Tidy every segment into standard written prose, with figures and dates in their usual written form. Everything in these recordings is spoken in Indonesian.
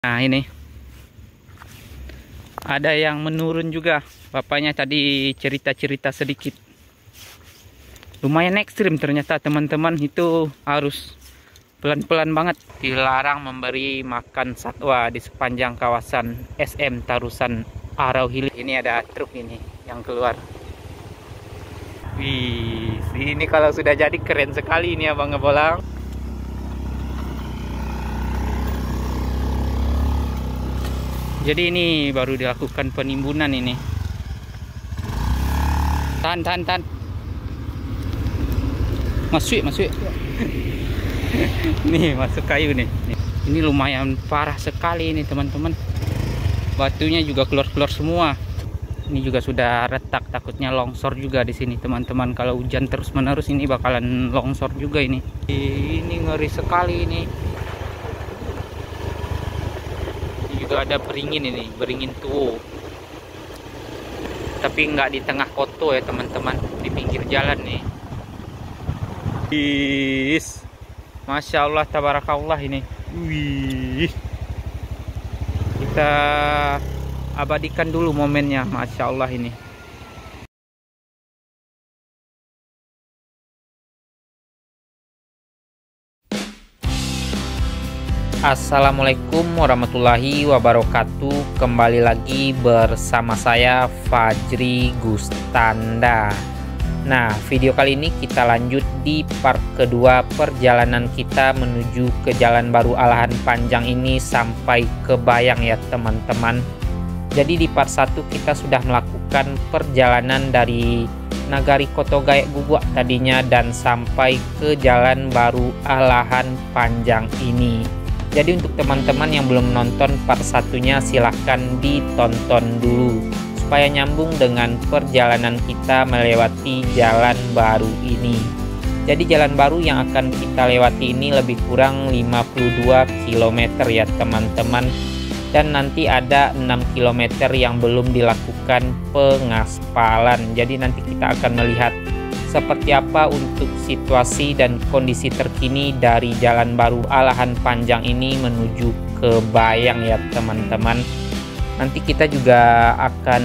Nah, ini ada yang menurun juga. Bapaknya tadi cerita-cerita sedikit. Lumayan ekstrim ternyata teman-teman, itu harus pelan-pelan banget. Dilarang memberi makan satwa di sepanjang kawasan SM Tarusan Arau Hilir. Ini ada truk ini yang keluar. Wih, ini kalau sudah jadi keren sekali ini Abang Ngebolang. Jadi ini baru dilakukan penimbunan ini. Tahan. Masuk. Nih, masuk kayu nih. Ini lumayan parah sekali ini teman-teman. Batunya juga keluar-keluar semua. Ini juga sudah retak, takutnya longsor juga di sini teman-teman. Kalau hujan terus-menerus ini bakalan longsor juga ini. Ini ngeri sekali ini. Juga ada beringin ini, beringin tuh. Tapi nggak di tengah kota ya teman-teman, di pinggir jalan nih. Masya Allah, tabarakallah ini. Wih, kita abadikan dulu momennya, Masya Allah ini. Assalamualaikum warahmatullahi wabarakatuh. Kembali lagi bersama saya Fajri Gustanda. Nah, video kali ini kita lanjut di part kedua perjalanan kita menuju ke Jalan Baru Alahan Panjang ini sampai ke Bayang ya teman-teman. Jadi di part 1 kita sudah melakukan perjalanan dari Nagari Kotogaek Guguk tadinya dan sampai ke Jalan Baru Alahan Panjang ini. Jadi untuk teman-teman yang belum nonton part satunya, silahkan ditonton dulu supaya nyambung dengan perjalanan kita melewati jalan baru ini. Jadi jalan baru yang akan kita lewati ini lebih kurang 52 km ya teman-teman. Dan nanti ada 6 km yang belum dilakukan pengaspalan. Jadi nanti kita akan melihat seperti apa untuk situasi dan kondisi terkini dari Jalan Baru Alahan Panjang ini menuju ke Bayang ya teman-teman. Nanti kita juga akan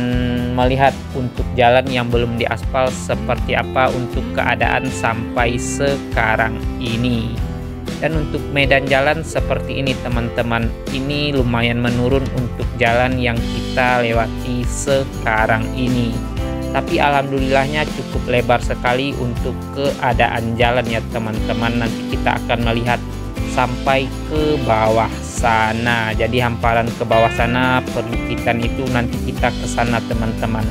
melihat untuk jalan yang belum diaspal seperti apa untuk keadaan sampai sekarang ini. Dan untuk medan jalan seperti ini teman-teman, ini lumayan menurun untuk jalan yang kita lewati sekarang ini. Tapi alhamdulillahnya cukup lebar sekali untuk keadaan jalan ya teman-teman. Nanti kita akan melihat sampai ke bawah sana. Jadi hamparan ke bawah sana perbukitan itu nanti kita ke sana teman-teman.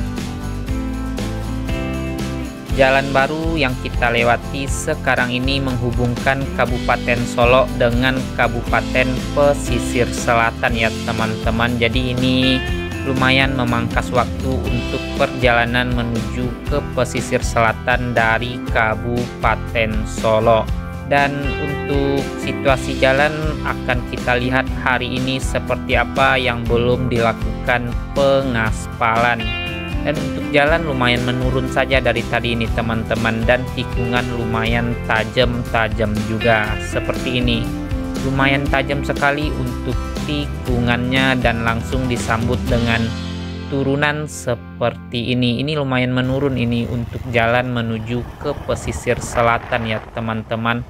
Jalan baru yang kita lewati sekarang ini menghubungkan Kabupaten Solok dengan Kabupaten Pesisir Selatan ya teman-teman. Jadi ini lumayan memangkas waktu untuk perjalanan menuju ke pesisir selatan dari Kabupaten Solok. Dan untuk situasi jalan akan kita lihat hari ini seperti apa yang belum dilakukan pengaspalan. Dan untuk jalan lumayan menurun saja dari tadi ini teman-teman, dan tikungan lumayan tajam-tajam juga seperti ini. Lumayan tajam sekali untuk tikungannya dan langsung disambut dengan turunan seperti ini. Ini lumayan menurun ini untuk jalan menuju ke pesisir selatan ya teman-teman.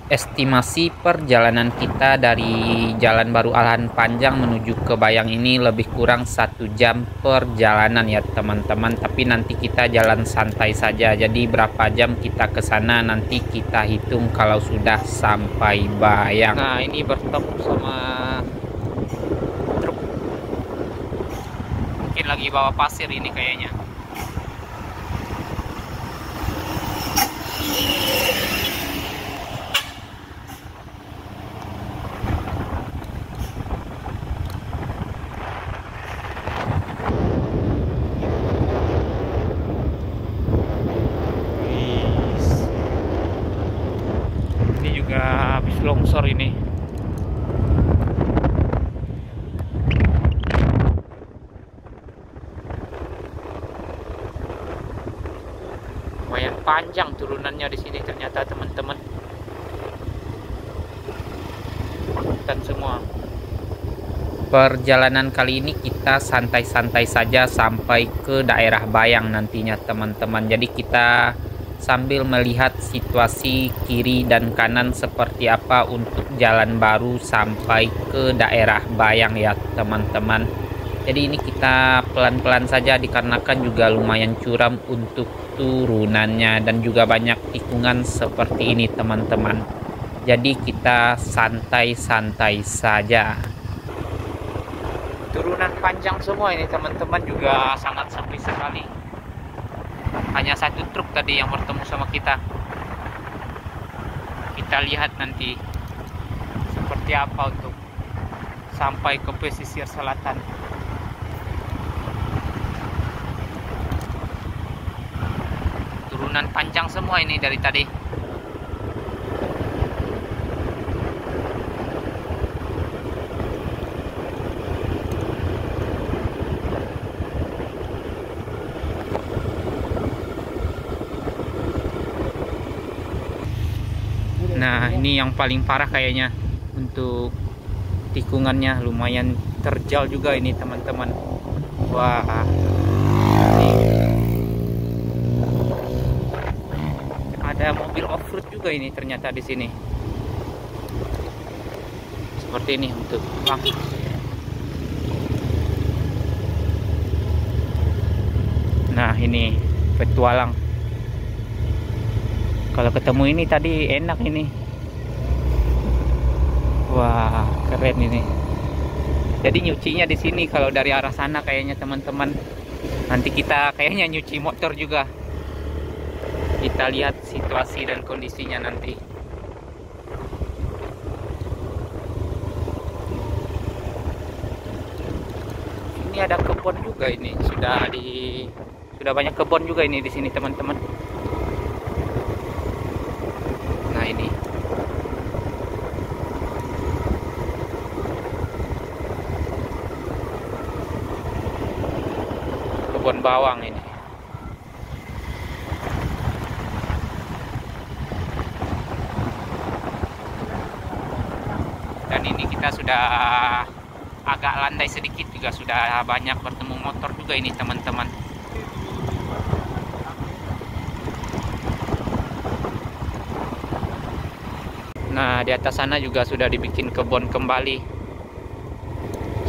Estimasi perjalanan kita dari Jalan Baru Alahan Panjang menuju ke Bayang ini lebih kurang 1 jam perjalanan ya teman-teman. Tapi nanti kita jalan santai saja. Jadi berapa jam kita ke sana nanti kita hitung kalau sudah sampai Bayang. Nah, ini bertemu sama truk. Mungkin lagi bawa pasir ini kayaknya. Habis longsor ini. Lumayan panjang turunannya di sini ternyata teman-teman. Dan semua. Perjalanan kali ini kita santai-santai saja sampai ke daerah Bayang nantinya teman-teman. Jadi kita sambil melihat situasi kiri dan kanan seperti apa untuk jalan baru sampai ke daerah Bayang ya teman-teman. Jadi ini kita pelan-pelan saja dikarenakan juga lumayan curam untuk turunannya dan juga banyak tikungan seperti ini teman-teman. Jadi kita santai-santai saja. Turunan panjang semua ini teman-teman, juga sangat sepi sekali. Hanya satu truk tadi yang bertemu sama kita. Kita lihat nanti seperti apa untuk sampai ke pesisir selatan. Turunan panjang semua ini dari tadi. Nah, ini yang paling parah kayaknya untuk tikungannya, lumayan terjal juga ini teman-teman. Wah, ada mobil off-road juga ini ternyata di sini. Seperti ini untuk Nah, ini petualang. Kalau ketemu ini tadi enak ini. Wah, keren ini. Jadi nyucinya di sini kalau dari arah sana kayaknya teman-teman. Nanti kita kayaknya nyuci motor juga. Kita lihat situasi dan kondisinya nanti. Ini ada kebun juga ini. Sudah banyak kebun juga ini di sini teman-teman. Nah, ini kebun bawang ini. Dan ini kita sudah agak landai sedikit, juga sudah banyak bertemu motor juga ini teman-teman. Nah, di atas sana juga sudah dibikin kebun kembali.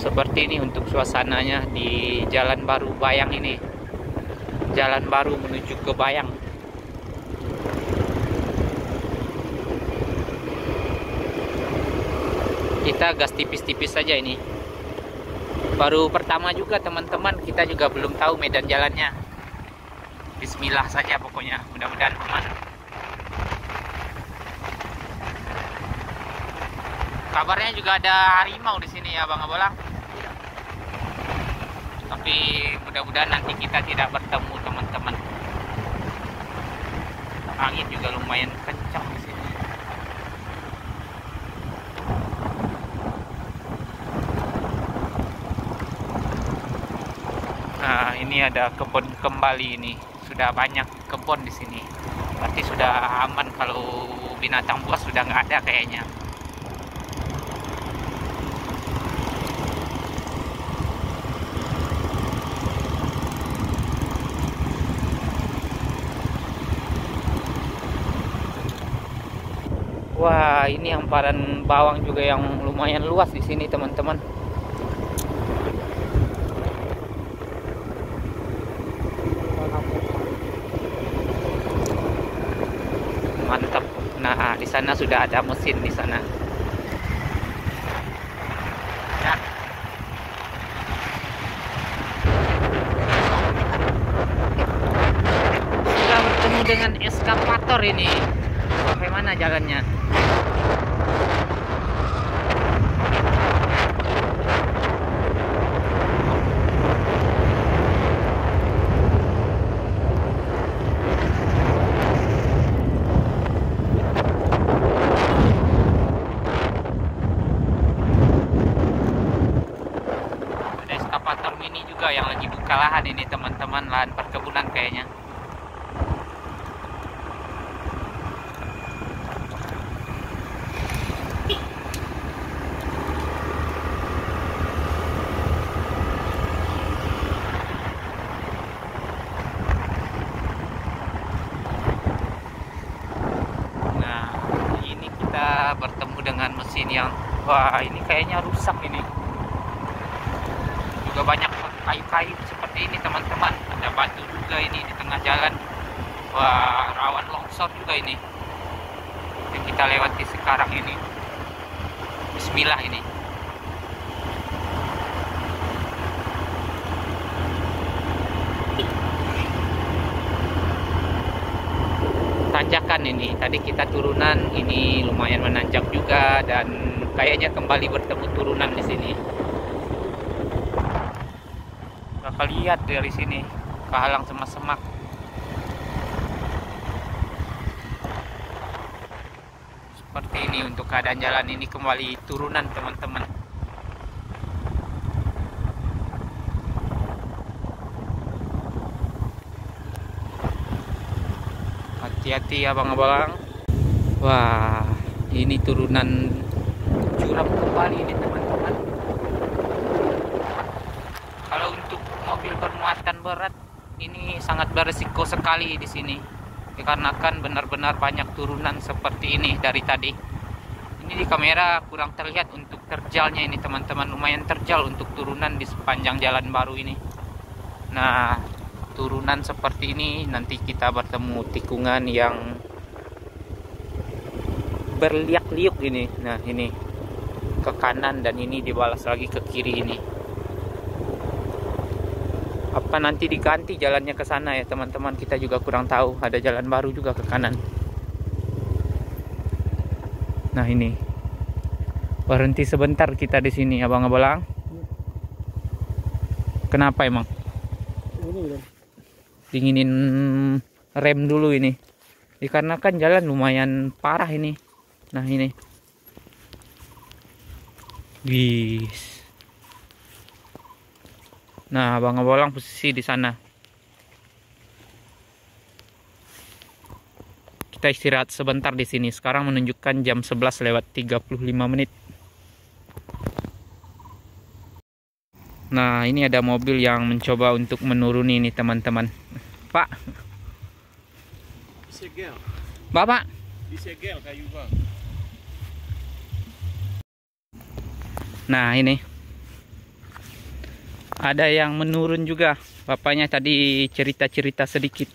Seperti ini untuk suasananya di Jalan Baru Bayang ini. Jalan baru menuju ke Bayang. Kita gas tipis-tipis saja ini. Baru pertama juga teman-teman, kita juga belum tahu medan jalannya. Bismillah saja pokoknya, mudah-mudahan aman. Kabarnya juga ada harimau di sini ya Bang Abolang. Tapi mudah-mudahan nanti kita tidak bertemu teman-teman. Angin juga lumayan kencang di sini. Nah, ini ada kebun kembali ini. Sudah banyak kebun di sini. Berarti sudah aman kalau binatang buas sudah nggak ada kayaknya. Wah, ini hamparan bawang juga yang lumayan luas di sini, teman-teman. Mantap. Nah, di sana sudah ada mesin di sana. Ya. Sudah bertemu dengan eskavator ini. Bagaimana jalannya? Ada eskavator mini juga yang lagi buka lahan ini teman-teman, lahan perkebunan kayaknya. sini yang wah ini kayaknya rusak ini. Juga banyak kayu-kayu seperti ini teman-teman. Ada batu juga ini di tengah jalan. Wah, rawan longsor juga ini yang kita lewati sekarang ini. Bismillah ini. Tanjakan ini, tadi kita turunan ini lumayan menanjak juga dan kayaknya kembali bertemu turunan di sini. Bakal lihat dari sini, kehalang semak-semak. Seperti ini untuk keadaan jalan ini kembali turunan teman-teman. Hati-hati abang-abang. Wah, ini turunan curam kembali ini teman-teman. Kalau untuk mobil bermuatan berat ini sangat beresiko sekali di sini. Dikarenakan benar-benar banyak turunan seperti ini dari tadi. Ini di kamera kurang terlihat untuk terjalnya ini teman-teman. Lumayan terjal untuk turunan di sepanjang jalan baru ini. Nah, turunan seperti ini nanti kita bertemu tikungan yang berliak-liuk ini. Nah, ini ke kanan dan ini dibalas lagi ke kiri ini. Apa nanti diganti jalannya ke sana ya teman-teman, kita juga kurang tahu. Ada jalan baru juga ke kanan. Nah, ini berhenti sebentar kita di sini abang-abang. Kenapa emang? Dinginin rem dulu ini. Dikarenakan jalan lumayan parah ini. Nah, ini. Wis. Nah, abang-abang posisi di sana. Kita istirahat sebentar di sini. Sekarang menunjukkan jam 11:35. Nah, ini ada mobil yang mencoba untuk menuruni ini teman-teman. Pak. Disegel. Bapak. Disegel kayu bang. Nah, ini. Ada yang menurun juga. Bapaknya tadi cerita-cerita sedikit.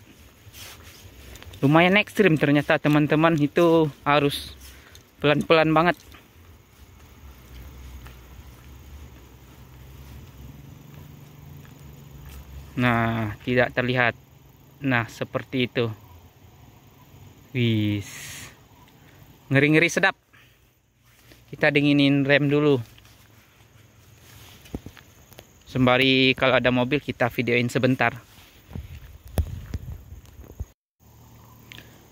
Lumayan ekstrim ternyata teman-teman. Itu harus pelan-pelan banget. Nah, tidak terlihat. Nah, seperti itu. Wis. Ngeri-ngeri sedap. Kita dinginin rem dulu. Sembari kalau ada mobil kita videoin sebentar.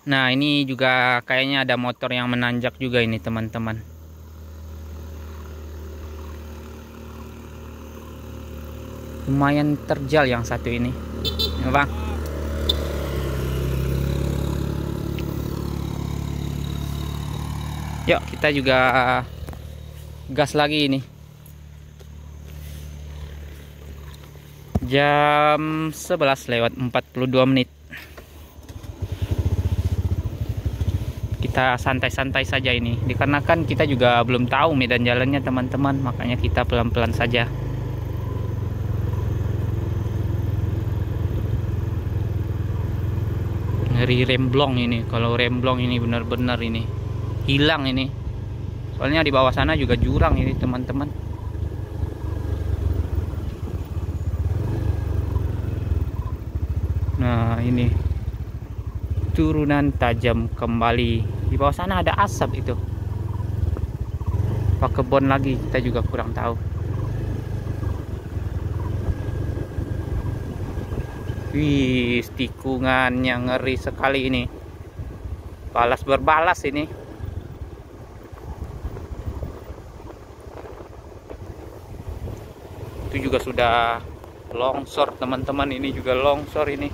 Nah, ini juga kayaknya ada motor yang menanjak juga ini teman-teman. Lumayan terjal yang satu ini. Ya, Bang. Yuk, kita juga gas lagi ini. Jam 11:42. Kita santai-santai saja ini. Dikarenakan kita juga belum tahu medan jalannya teman-teman. Makanya kita pelan-pelan saja. Ngeri remblong ini. Kalau remblong ini benar-benar ini hilang ini. Soalnya di bawah sana juga jurang ini teman-teman. Nah, ini turunan tajam kembali. Di bawah sana ada asap itu. Apa kebun lagi kita juga kurang tahu. Wih, tikungannya ngeri sekali ini. Balas berbalas ini. Itu juga sudah longsor teman-teman. Ini juga longsor ini.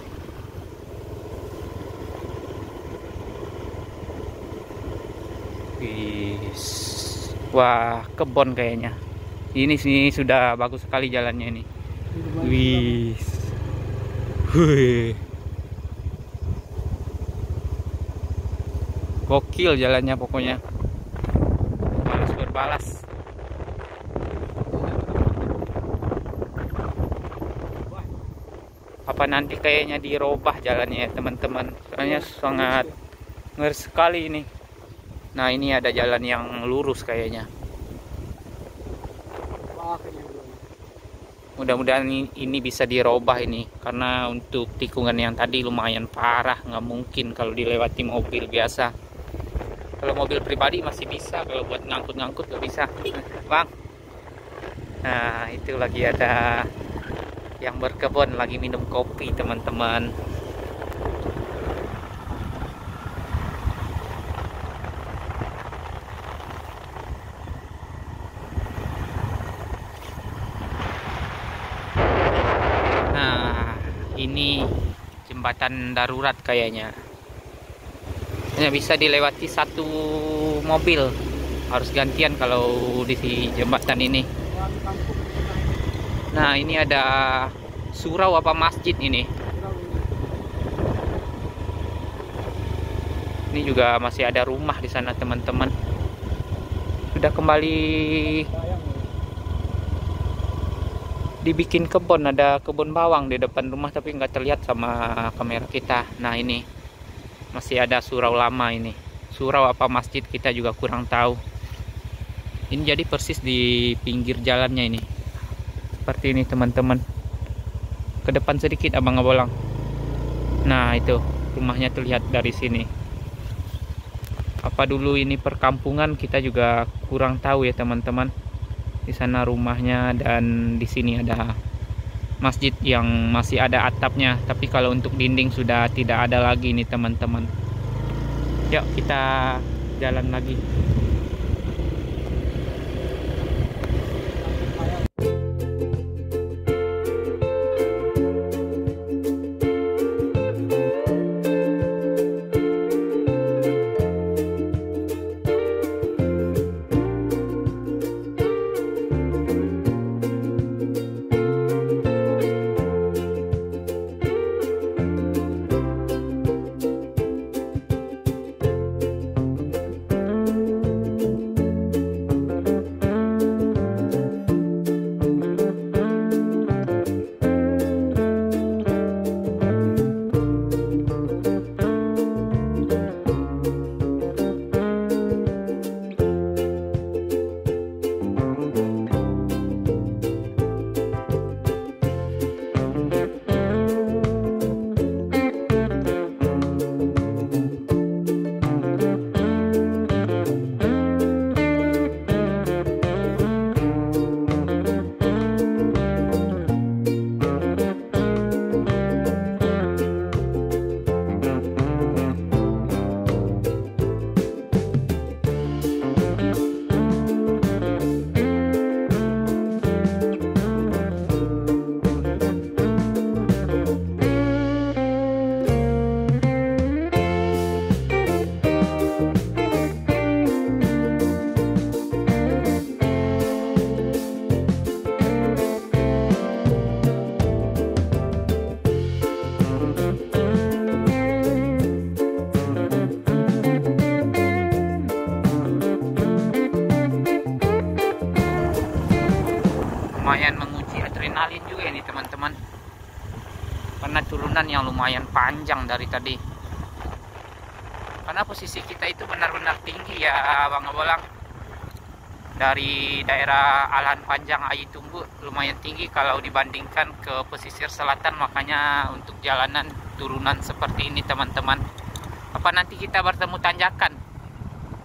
Wah, kebon kayaknya. Ini sih sudah bagus sekali jalannya ini. Wih. Gokil jalannya pokoknya. Balas berbalas. Apa nanti kayaknya dirobah jalannya ya teman-teman, soalnya sangat ngeri sekali ini. Nah ini ada jalan yang lurus kayaknya. Mudah-mudahan ini bisa dirobah ini, karena untuk tikungan yang tadi lumayan parah, nggak mungkin kalau dilewati mobil biasa. Kalau mobil pribadi masih bisa, kalau buat ngangkut-ngangkut nggak bisa, bang. Nah itu lagi ada yang berkebun lagi minum kopi teman-teman. Nah ini jembatan darurat kayaknya. Hanya bisa dilewati satu mobil, harus gantian kalau di jembatan ini. Nah ini ada surau apa masjid ini. Ini juga masih ada rumah di sana teman-teman. Sudah kembali dibikin kebun, ada kebun bawang di depan rumah tapi nggak terlihat sama kamera kita. Nah ini masih ada surau lama ini. Surau apa masjid kita juga kurang tahu. Ini jadi persis di pinggir jalannya ini. Seperti ini teman-teman. Ke depan sedikit abang ngebolang. Nah itu rumahnya terlihat dari sini. Apa dulu ini perkampungan kita juga kurang tahu ya teman-teman. Di sana rumahnya dan di sini ada masjid yang masih ada atapnya. Tapi kalau untuk dinding sudah tidak ada lagi nih teman-teman. Yuk kita jalan lagi. Lumayan menguji adrenalin juga ini teman-teman, karena turunan yang lumayan panjang dari tadi, karena posisi kita itu benar-benar tinggi ya Bang Bolang. Dari daerah Alan Panjang Ayi Tunggu lumayan tinggi kalau dibandingkan ke pesisir selatan, makanya untuk jalanan turunan seperti ini teman-teman. Apa nanti kita bertemu tanjakan,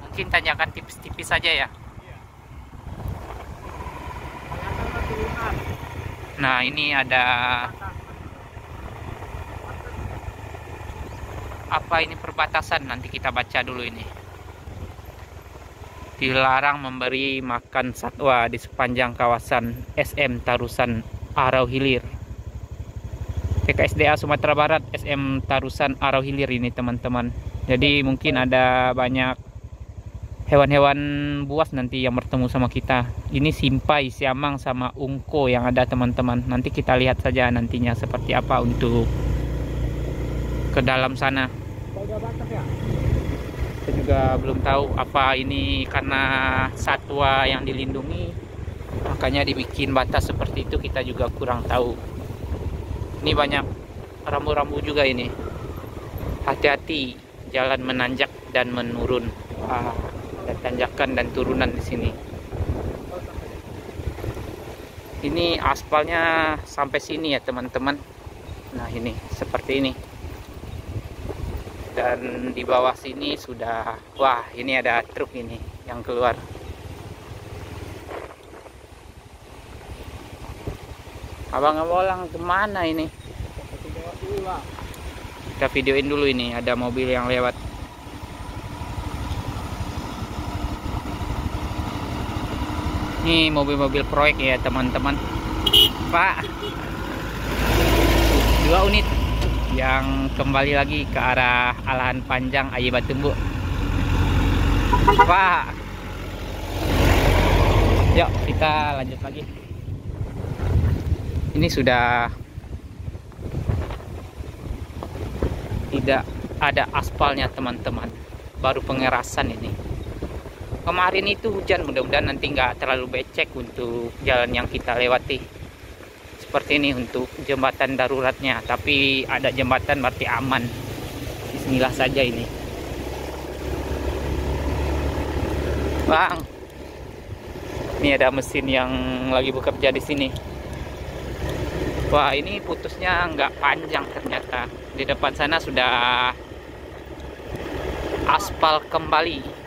mungkin tanjakan tipis-tipis saja ya. Nah ini ada apa ini, perbatasan, nanti kita baca dulu ini. Dilarang memberi makan satwa di sepanjang kawasan SM Tarusan Arau Hilir. TKSDA Sumatera Barat SM Tarusan Arau Hilir ini teman-teman. Jadi mungkin ada banyak hewan-hewan buas nanti yang bertemu sama kita. Ini simpai, siamang sama ungko yang ada teman-teman. Nanti kita lihat saja nantinya seperti apa untuk ke dalam sana. Kita juga belum tahu apa ini karena satwa yang dilindungi, makanya dibikin batas seperti itu, kita juga kurang tahu. Ini banyak rambu-rambu juga ini. Hati-hati, jalan menanjak dan menurun. Ada tanjakan dan turunan di sini. Ini aspalnya sampai sini ya teman-teman. Nah ini seperti ini. Dan di bawah sini sudah, wah ini ada truk ini yang keluar. Abang-abang kemana ini? Kita videoin dulu ini, ada mobil yang lewat. Ini mobil-mobil proyek ya teman-teman. Pak, 2 unit yang kembali lagi ke arah Alahan Panjang Aye Batumbu. Pak, yuk kita lanjut lagi. Ini sudah tidak ada aspalnya teman-teman, baru pengerasan ini. Kemarin itu hujan, mudah-mudahan nanti nggak terlalu becek untuk jalan yang kita lewati. Seperti ini untuk jembatan daruratnya, tapi ada jembatan berarti aman. Bismillah saja ini. Bang, ini ada mesin yang lagi bekerja di sini. Wah, ini putusnya nggak panjang ternyata. Di depan sana sudah aspal kembali.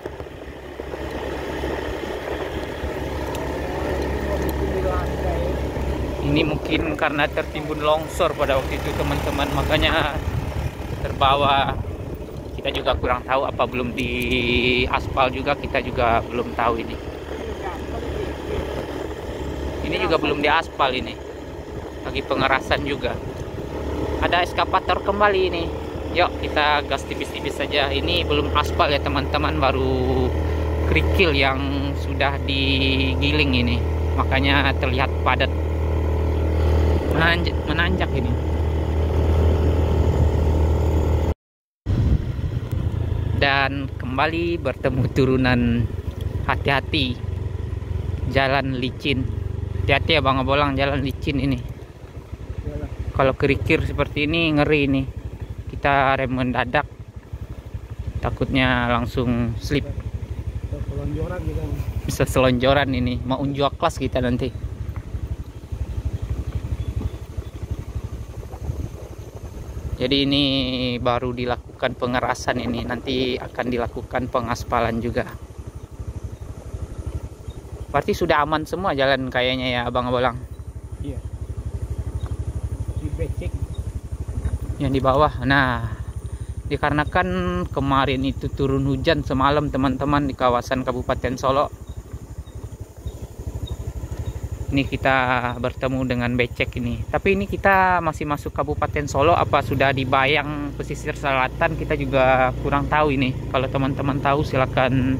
Ini mungkin karena tertimbun longsor pada waktu itu teman-teman, makanya terbawa. Kita juga kurang tahu apa belum di aspal juga, kita juga belum tahu ini. Ini juga belum di aspal ini. Lagi pengerasan juga. Ada eskavator kembali ini. Yuk kita gas tipis-tipis saja. Ini belum aspal ya teman-teman, baru kerikil yang sudah digiling ini. Makanya terlihat padat. Menanjak ini. Dan kembali bertemu turunan. Hati-hati, jalan licin. Hati-hati ya Bang Abolang, jalan licin ini. Kalau kerikil seperti ini ngeri ini. Kita rem mendadak, takutnya langsung slip. Bisa selonjoran ini, mau unjuk kelas kita nanti. Jadi ini baru dilakukan pengerasan ini, nanti akan dilakukan pengaspalan juga. Berarti sudah aman semua jalan kayaknya ya Abang Abolang. Iya. Di becek. Yang di bawah. Nah, dikarenakan kemarin itu turun hujan semalam teman-teman di kawasan Kabupaten Solo. Ini kita bertemu dengan becek ini. Tapi ini kita masih masuk Kabupaten Solo apa sudah di Bayang pesisir selatan, kita juga kurang tahu ini. Kalau teman-teman tahu silakan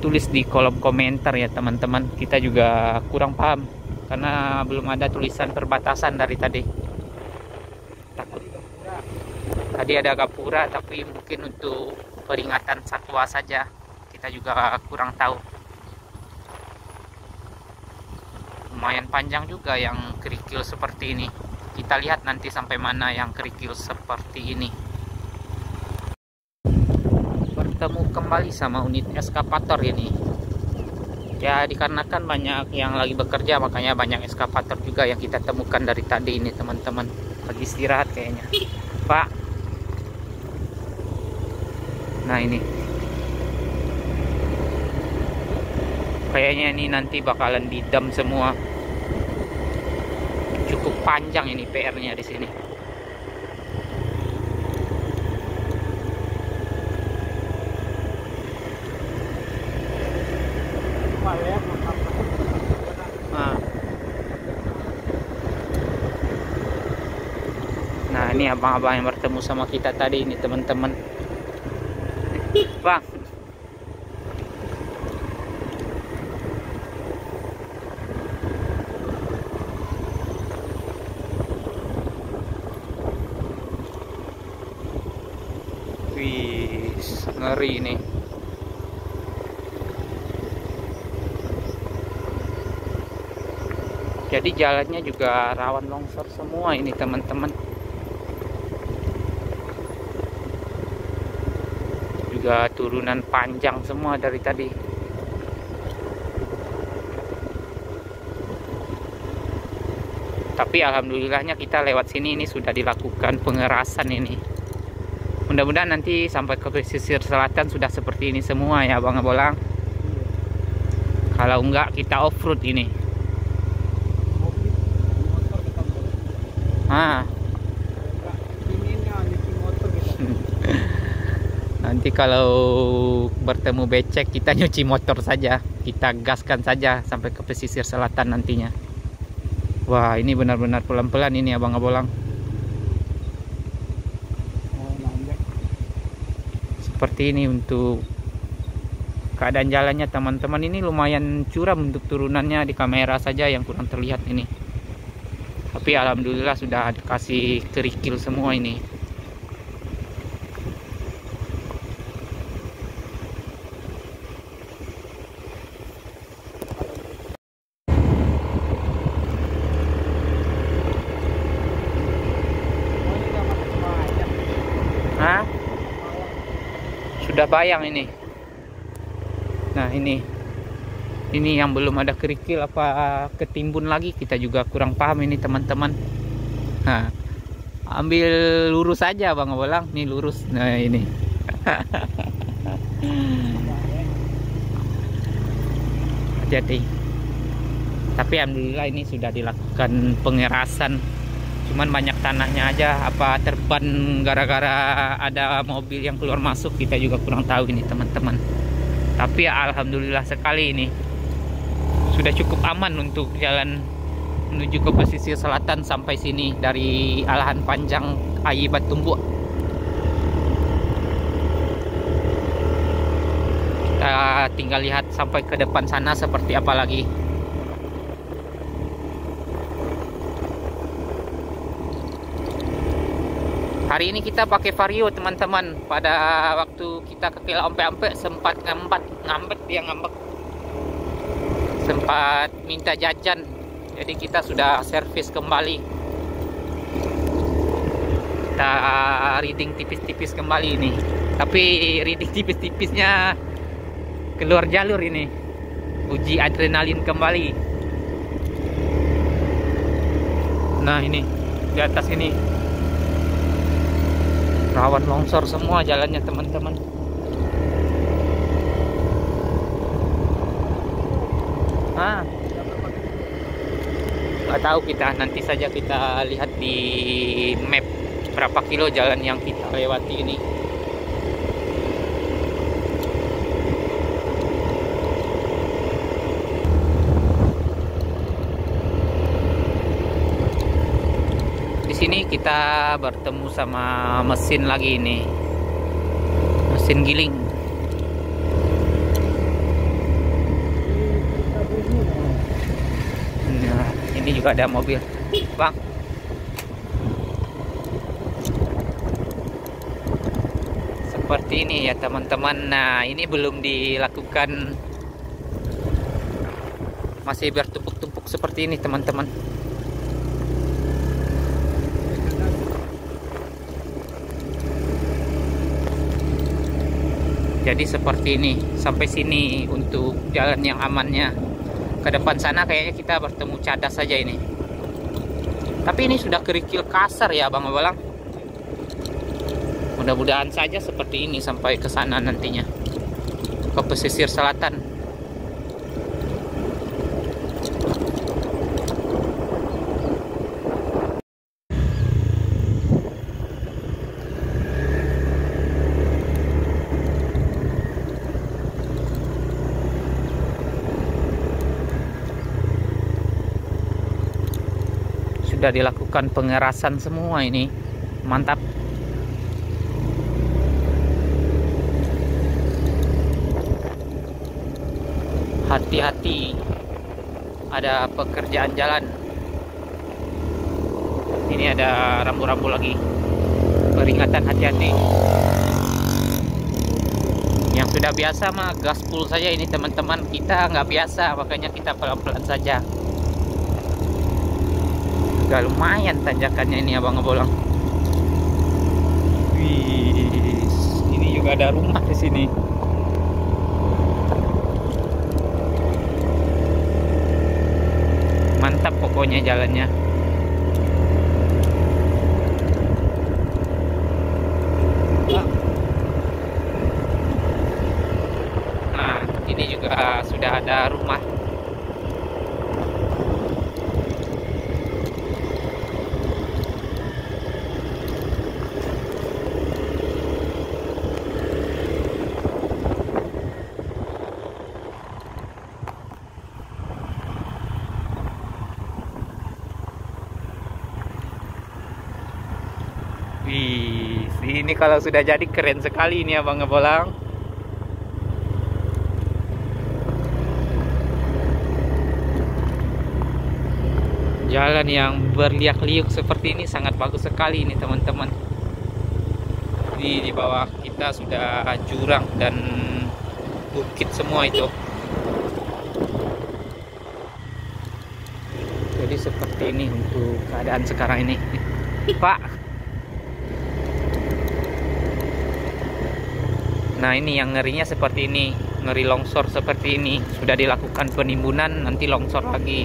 tulis di kolom komentar ya teman-teman. Kita juga kurang paham karena belum ada tulisan perbatasan dari tadi. Takut. Tadi ada gapura tapi mungkin untuk peringatan satwa saja. Kita juga kurang tahu. Lumayan panjang juga yang kerikil seperti ini. Kita lihat nanti sampai mana yang kerikil seperti ini. Bertemu kembali sama unit eskavator ini. Ya dikarenakan banyak yang lagi bekerja, makanya banyak eskavator juga yang kita temukan dari tadi ini teman-teman. Lagi istirahat kayaknya. Pak. Nah ini. Kayaknya ini nanti bakalan didam semua. Cukup panjang ini PR-nya di sini. Nah, ini abang-abang yang bertemu sama kita tadi ini teman-teman. Bang. ngeri ini. Jadi jalannya juga rawan longsor semua ini teman-teman. Juga turunan panjang semua dari tadi. Tapi alhamdulillahnya kita lewat sini ini sudah dilakukan pengerasan ini. Mudah-mudahan nanti sampai ke pesisir selatan sudah seperti ini semua ya Bang Abolang. Kalau enggak kita off-road ini. Nanti kalau bertemu becek kita nyuci motor saja, kita gaskan saja sampai ke pesisir selatan nantinya. Wah, ini benar-benar pelan-pelan ini Abang Abolang. Seperti ini untuk keadaan jalannya teman-teman. Ini lumayan curam untuk turunannya, di kamera saja yang kurang terlihat ini. Tapi alhamdulillah sudah dikasih kerikil semua ini. Hah? Sudah bayang ini. Nah, ini yang belum ada kerikil apa ketimbun lagi, kita juga kurang paham ini teman-teman. Nah, ambil lurus saja Bang Abolang, nih lurus. Nah, ini. Jadi, tapi alhamdulillah ini sudah dilakukan pengerasan. Cuman banyak tanahnya aja, apa terban gara-gara ada mobil yang keluar masuk, kita juga kurang tahu ini teman-teman. Tapi alhamdulillah sekali ini sudah cukup aman untuk jalan menuju ke pesisir selatan sampai sini dari Alahan Panjang AY Batumbuk. Kita tinggal lihat sampai ke depan sana seperti apa lagi. Hari ini kita pakai Vario teman-teman. Pada waktu kita ke Kela Ampe-Ampe sempat ngambek dia ngambek. Sempat minta jajan. Jadi kita sudah servis kembali. Kita reading tipis-tipis kembali ini. Tapi reading tipis-tipisnya keluar jalur ini. Uji adrenalin kembali. Nah, ini di atas ini rawan longsor semua jalannya teman-teman. Nggak tahu kita, nanti saja kita lihat di map berapa kilo jalan yang kita lewati ini. Di sini kita bertemu sama mesin lagi ini, mesin giling. Nah, ini juga ada mobil, Bang. Seperti ini ya teman-teman. Nah, ini belum dilakukan, masih bertumpuk-tumpuk seperti ini teman-teman. Jadi seperti ini sampai sini untuk jalan yang amannya. Ke depan sana kayaknya kita bertemu cadas saja ini. Tapi ini sudah kerikil kasar ya Bang Abolang. Mudah-mudahan saja seperti ini sampai ke sana nantinya, ke pesisir selatan. Sudah dilakukan pengerasan semua ini, mantap. Hati-hati, ada pekerjaan jalan. Ini ada rambu-rambu lagi, peringatan hati-hati. Yang sudah biasa mah gaspol saja ini teman-teman. Kita nggak biasa, makanya kita pelan-pelan saja. Gak lumayan tanjakannya ini abang ngebolang. Wih, ini juga ada rumah di sini. Mantap pokoknya jalannya. Nah, ini juga sudah ada rumah. Wih, ini kalau sudah jadi keren sekali ini abang ngebolang. Jalan yang berliak-liuk seperti ini sangat bagus sekali ini teman-teman. Di bawah kita sudah jurang dan bukit semua itu. Jadi seperti ini untuk keadaan sekarang ini. Pak. Nah, ini yang ngerinya seperti ini, ngeri longsor seperti ini. Sudah dilakukan penimbunan, nanti longsor lagi.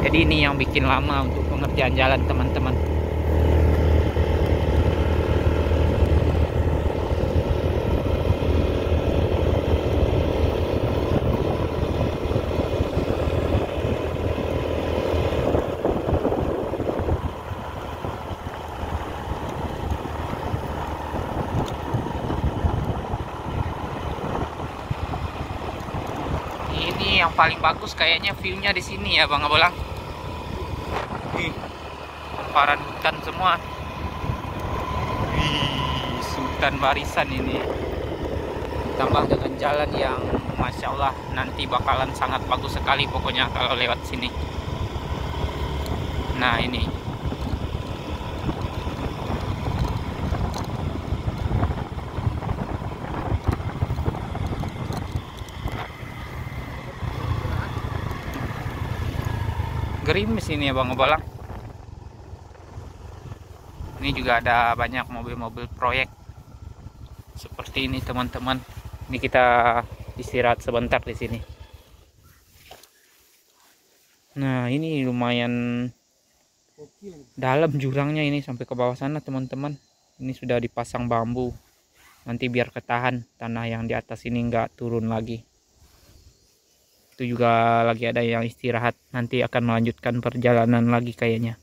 Jadi ini yang bikin lama untuk pengerjaan jalan teman-teman. Ini yang paling bagus kayaknya view-nya di sini ya Bang Abolang. Ih, hamparan hutan semua. Wih, hutan barisan ini. Tambah dengan jalan yang Masya Allah nanti bakalan sangat bagus sekali pokoknya kalau lewat sini. Nah ini. Gerimis ini ya Bang Abolang. Ini juga ada banyak mobil-mobil proyek seperti ini teman-teman. Ini kita istirahat sebentar di sini. Nah ini lumayan dalam jurangnya ini sampai ke bawah sana teman-teman. Ini sudah dipasang bambu. Nanti biar ketahan tanah yang di atas ini nggak turun lagi. Itu juga lagi ada yang istirahat, nanti akan melanjutkan perjalanan lagi kayaknya.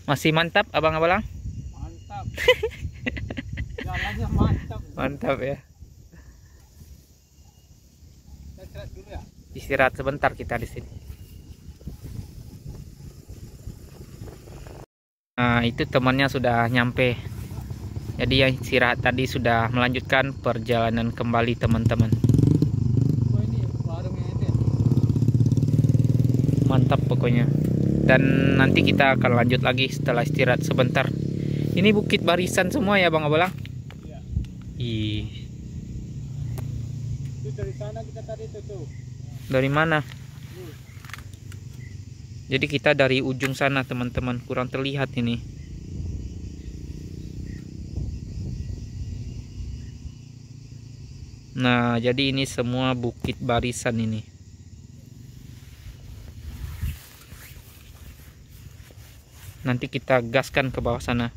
Masih mantap Abang Abolang? Mantap. Jalannya mantap. Mantap ya. Istirahat dulu ya. Istirahat sebentar kita di sini. Nah, itu temannya sudah nyampe. Jadi yang istirahat tadi sudah melanjutkan perjalanan kembali teman-teman. Mantap pokoknya. Dan nanti kita akan lanjut lagi setelah istirahat sebentar. Ini bukit barisan semua ya Bang Abolang? Iya. Ih. Itu dari sana kita tadi tuh. Dari mana? Jadi kita dari ujung sana teman-teman, kurang terlihat ini. Nah, jadi ini semua bukit barisan ini. Nanti kita gaskan ke bawah sana.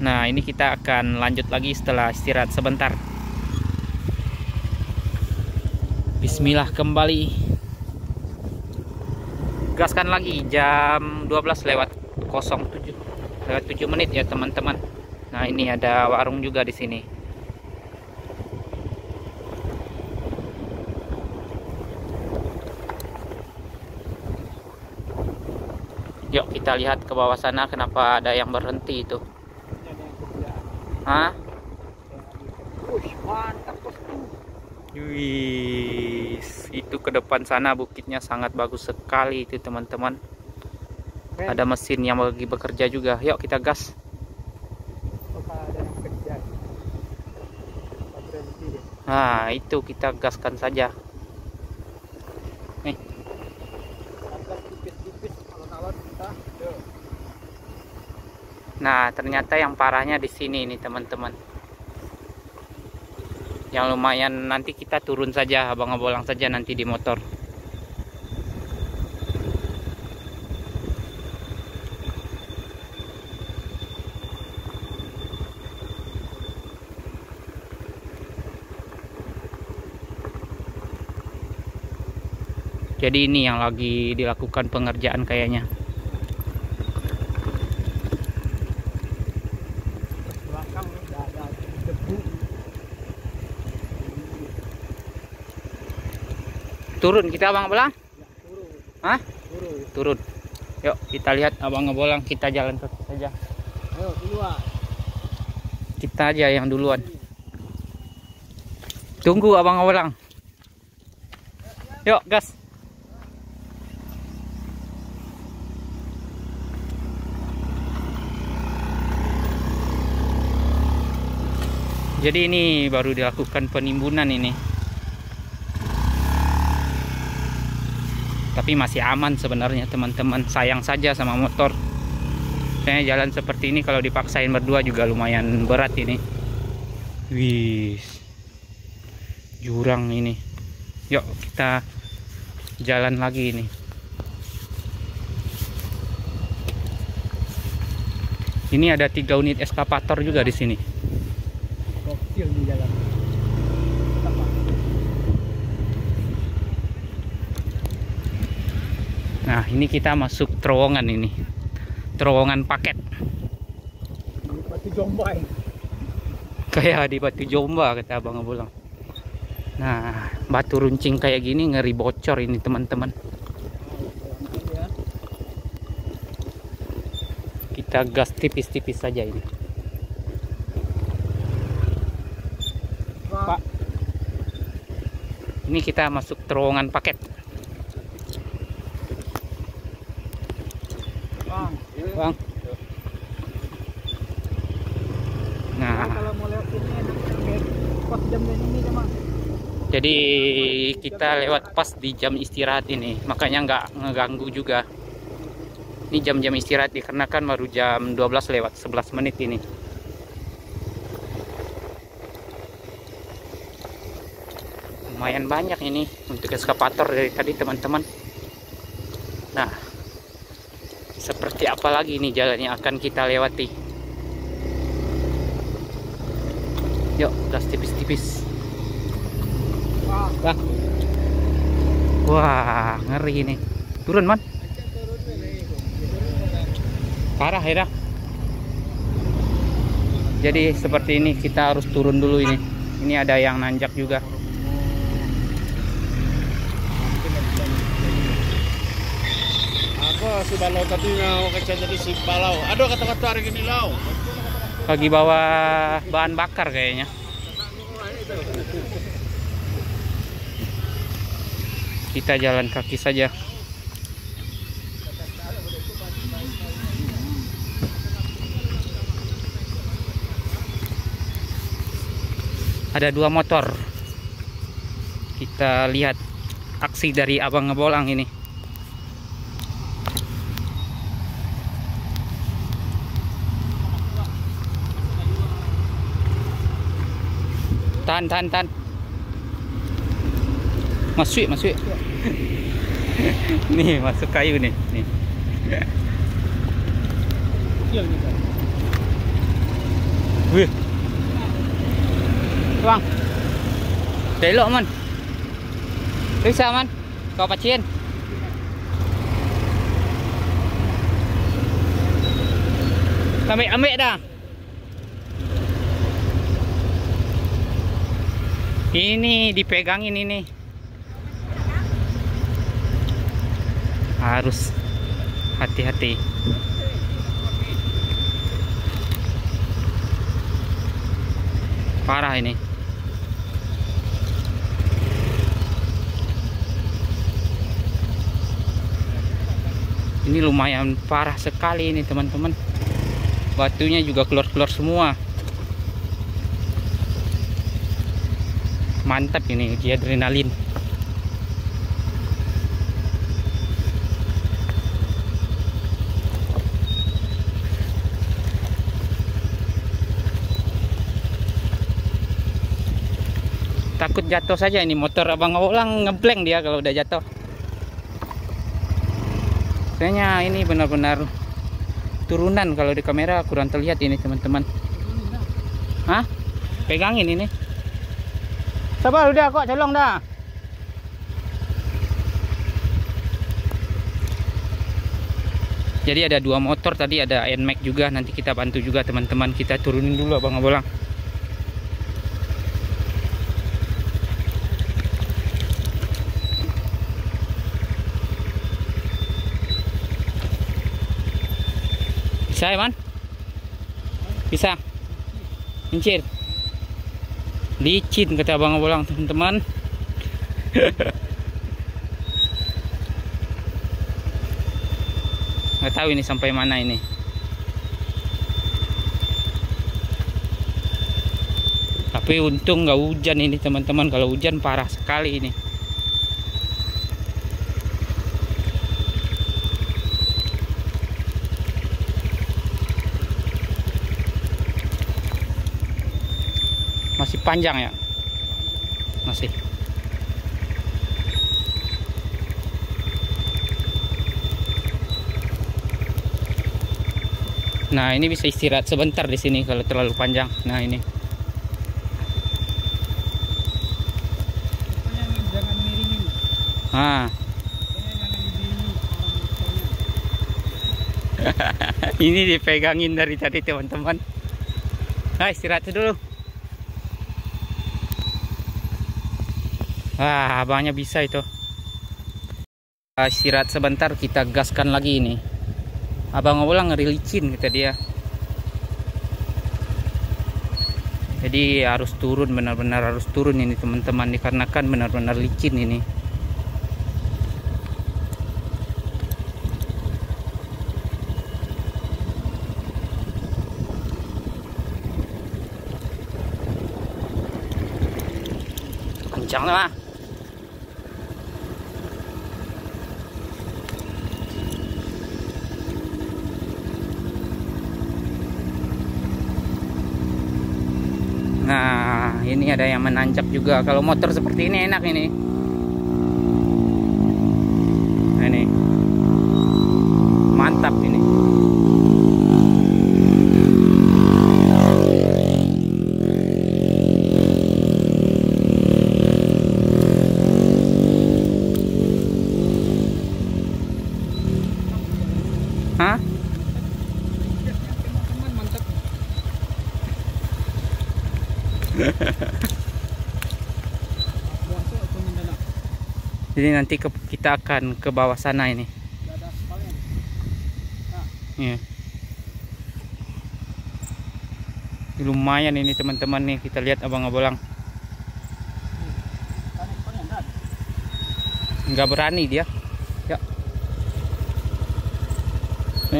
Nah, ini kita akan lanjut lagi setelah istirahat sebentar. Bismillah kembali. Gaskan lagi jam 12 lewat 07 lewat 7 menit ya teman-teman. Nah, ini ada warung juga di sini. Yuk kita lihat ke bawah sana, kenapa ada yang berhenti itu. Hah? Mantap bosku. Wih, itu ke depan sana bukitnya sangat bagus sekali itu teman-teman. Ada mesin yang lagi bekerja juga. Yuk kita gas. Ada yang kerja. Nah, itu kita gaskan saja. Nih. Agak tipis-tipis alon-alon kita. Tuh. Nah, ternyata yang parahnya di sini nih, teman-teman. Yang lumayan nanti kita turun saja, abang abolang saja nanti di motor. Jadi ini yang lagi dilakukan pengerjaan kayaknya. Belakang udah ada debu. Turun kita abang abolang? Ya, turun. Hah? Turun. Turun. Yuk kita lihat abang abolang, kita jalan terus saja. Ayo duluan. Kita aja yang duluan. Tunggu abang abolang. Yuk gas. Jadi ini baru dilakukan penimbunan ini. Tapi masih aman sebenarnya teman-teman. Sayang saja sama motor. Kayaknya jalan seperti ini kalau dipaksain berdua juga lumayan berat ini. Wih. Jurang ini. Yuk kita jalan lagi ini. Ini ada 3 unit eskavator juga di sini. Gokil di jalan. Nah, ini kita masuk terowongan ini. Terowongan paket. Di Batu Jombay. Kayak di Batu Jomba kata abang abolang. Nah, batu runcing kayak gini ngeri bocor ini teman-teman. Ya. Kita gas tipis-tipis saja ini. Pak, ini kita masuk terowongan paket. Bang. Bang. Nah, Kalau mau lewat sini pas jam ini Bang. jadi kita lewat pas di jam istirahat ini, makanya nggak ngeganggu juga. Ini jam-jam istirahat dikarenakan baru jam 12 lewat 11 menit ini. Lumayan banyak ini untuk eskavator dari tadi teman-teman. Nah, seperti apa lagi nih jalan yang akan kita lewati? Yuk, gas tipis-tipis. Bang. Wah, ngeri ini. Turun, Man. Parah ya dah. Jadi seperti ini kita harus turun dulu ini. Ini ada yang nanjak juga. Ako sudah lo tadi mau kerja jadi si balau. Aduh kata-kata hari ini lau. Lagi bawa bahan bakar kayaknya. Kita jalan kaki saja. Ada 2 motor. Kita lihat aksi dari abang ngebolang ini. Tahan. Masuk. Nih, masuk kayu nih. Wih. Bang. Belok, Man. Bisa, Man. Kau pacien. Ambil dah. Ini dipegangin ini. Harus hati-hati. Parah ini. Ini lumayan parah sekali ini teman-teman. Batunya juga keluar-keluar semua. Mantap ini uji adrenalin. Takut jatuh saja ini motor Abang Awang, ngeblank dia kalau udah jatuh. Kayaknya ini benar-benar turunan, kalau di kamera kurang terlihat ini teman-teman. Hah? Pegangin ini. Sabar udah kok, colong dah. Jadi ada 2 motor tadi, ada NMAX juga, nanti kita bantu juga teman-teman. Kita turunin dulu Abang Awang. Bisa ya, Man? Bisa. Kincir. Licin kata Abang Awang, teman-teman. Nggak tahu ini sampai mana ini. Tapi untung nggak hujan ini teman-teman. Kalau hujan parah sekali ini. Masih panjang ya? Masih. Nah, ini bisa istirahat sebentar di sini kalau terlalu panjang. Nah, ini. Jangan miringin. Ah. Ini dipegangin dari tadi teman-teman. Nah, istirahat dulu. Ah, abangnya bisa itu. Istirahat sebentar, kita gaskan lagi ini. Abang Awang ngeri licin kata dia. Jadi harus turun, benar-benar harus turun ini teman-teman, dikarenakan benar-benar licin ini. Kencang lah. Nah, ini ada yang menancap juga. Kalau motor seperti ini enak ini. Nah, ini mantap ini. Hah? Jadi nanti kita akan ke bawah sana ini. Iya. Lumayan ini teman-teman nih, kita lihat Abang Awang. Nggak berani dia. Ya.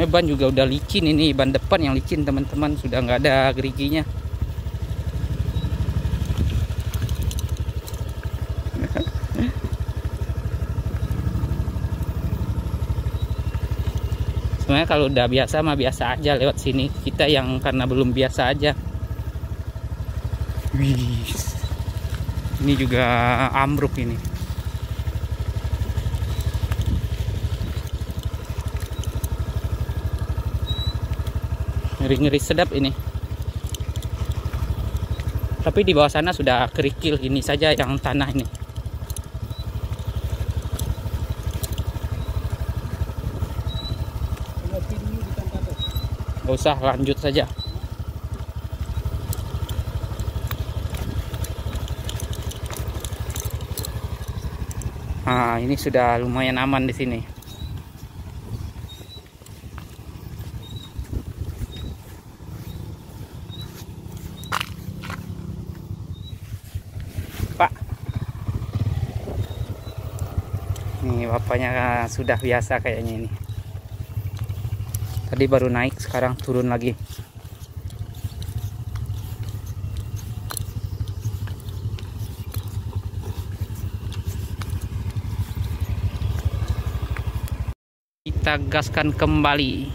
Ban juga udah licin ini, ban depan yang licin teman-teman, sudah nggak ada geriginya. Sebenarnya kalau udah biasa mah biasa aja lewat sini. Kita yang karena belum biasa aja. Wih, ini juga ambruk ini. Ngeri-ngeri sedap ini. Tapi di bawah sana sudah kerikil, ini saja yang tanah ini. Gak usah, lanjut saja. Nah, ini sudah lumayan aman di sini. Pak. Nih bapaknya sudah biasa kayaknya ini. Tadi baru naik, sekarang turun lagi. kita gaskan kembali.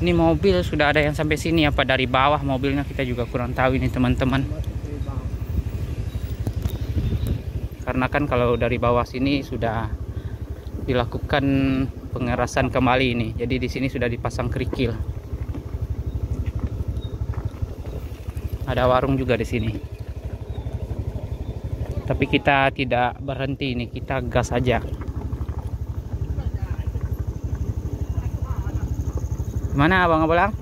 Ini mobil sudah ada yang sampai sini apa dari bawah mobilnya kita juga kurang tahu ini teman-teman. Karena kan kalau dari bawah sini sudah dilakukan pengerasan kembali ini. Jadi di sini sudah dipasang kerikil. Ada warung juga di sini. Tapi kita tidak berhenti ini, kita gas saja. Gimana Abang Abalang?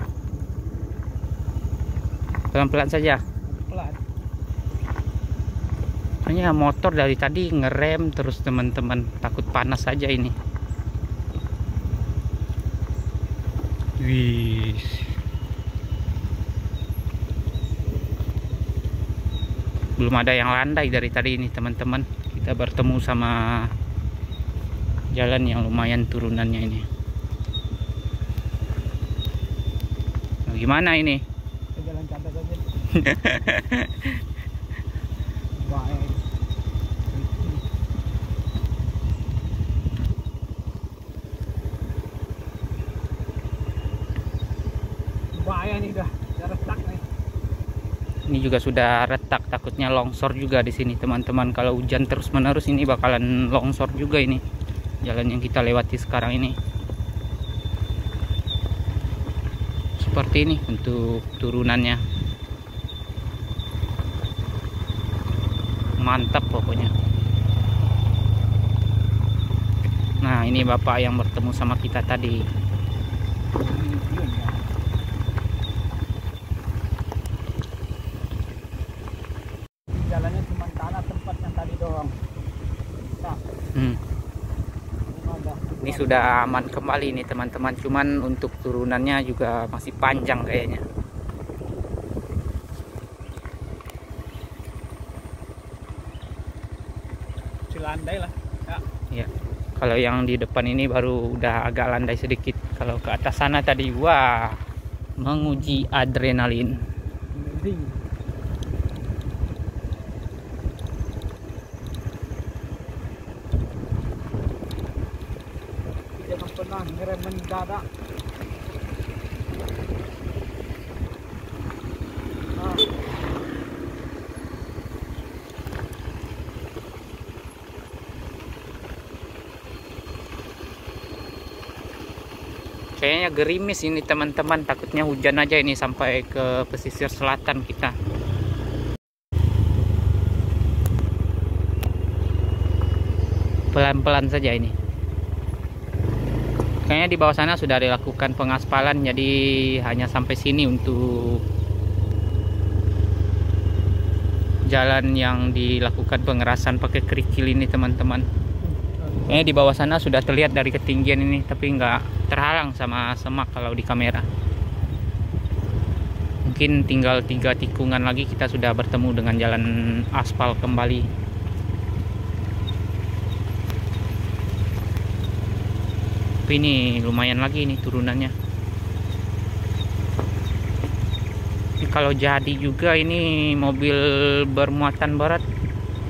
Pelan-pelan saja. Pelan. Hanya motor dari tadi ngerem terus teman-teman, takut panas saja ini. Wih. Belum ada yang landai dari tadi ini teman-teman. Kita bertemu sama jalan yang lumayan turunannya ini. Nah, gimana ini? Jalan catat aja. Bahaya. Bahaya nih udah retak nih. Ini juga sudah retak, takutnya longsor juga di sini teman-teman. Kalau hujan terus-menerus ini bakalan longsor juga ini jalan yang kita lewati sekarang ini. Seperti ini untuk turunannya. Mantap pokoknya. Nah, ini Bapak yang bertemu sama kita tadi. Jalannya cuma tanah tempat yang tadi doang. Nah, Ini sudah aman kembali nih teman-teman. Cuman untuk turunannya juga masih panjang kayaknya. landai lah. Ya. Ya. Kalau yang di depan ini baru udah agak landai sedikit. Kalau ke atas sana tadi, wah, menguji adrenalin. Jangan pernah ngerem mendadak. Kayaknya gerimis ini teman-teman, takutnya hujan aja ini sampai ke pesisir selatan kita. Pelan-pelan saja ini. Kayaknya di bawah sana sudah dilakukan pengaspalan, jadi hanya sampai sini untuk jalan yang dilakukan pengerasan pakai kerikil ini teman-teman. Kayaknya di bawah sana sudah terlihat dari ketinggian ini, tapi nggak terhalang sama semak kalau di kamera. Mungkin tinggal 3 tikungan lagi kita sudah bertemu dengan jalan aspal kembali. Tapi ini lumayan lagi nih turunannya. Ini kalau jadi juga ini mobil bermuatan berat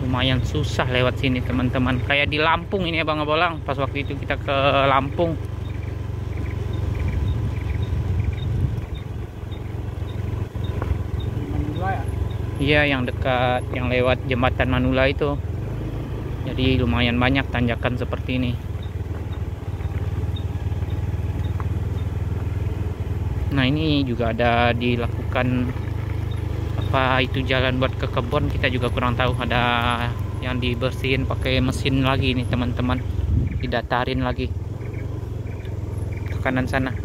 lumayan susah lewat sini teman-teman. Kayak di Lampung ini ya Bang Abolang, pas waktu itu kita ke Lampung. Iya, yang dekat, yang lewat jembatan Manula itu. Jadi lumayan banyak tanjakan seperti ini. Nah, ini juga ada dilakukan apa itu jalan buat ke kebun, kita juga kurang tahu. Ada yang dibersihin pakai mesin lagi nih teman-teman, didatarin lagi ke kanan sana.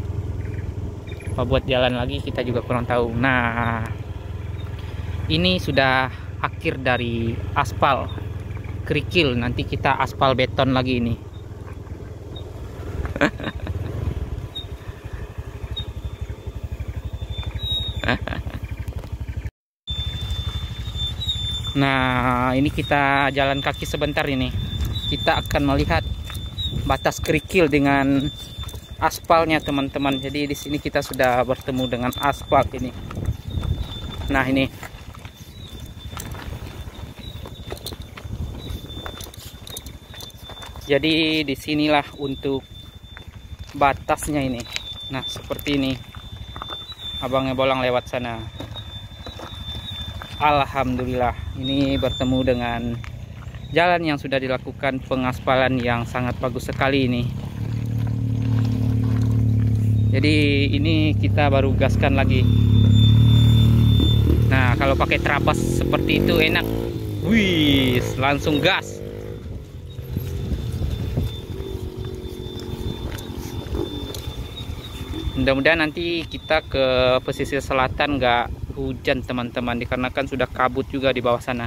Apa buat jalan lagi kita juga kurang tahu. Nah, ini sudah akhir dari aspal kerikil, nanti kita aspal beton lagi ini. Nah, ini kita jalan kaki sebentar ini. Kita akan melihat batas kerikil dengan aspalnya teman-teman. Jadi di sini kita sudah bertemu dengan aspal ini. Nah, ini. Jadi disinilah untuk batasnya ini. Nah seperti ini, abangnya bolang lewat sana. Alhamdulillah ini bertemu dengan jalan yang sudah dilakukan pengaspalan yang sangat bagus sekali ini. Jadi ini kita baru gaskan lagi. Nah kalau pakai terabas seperti itu enak. Wih, langsung gas. Mudah-mudahan nanti kita ke pesisir selatan nggak hujan teman-teman, dikarenakan sudah kabut juga di bawah sana.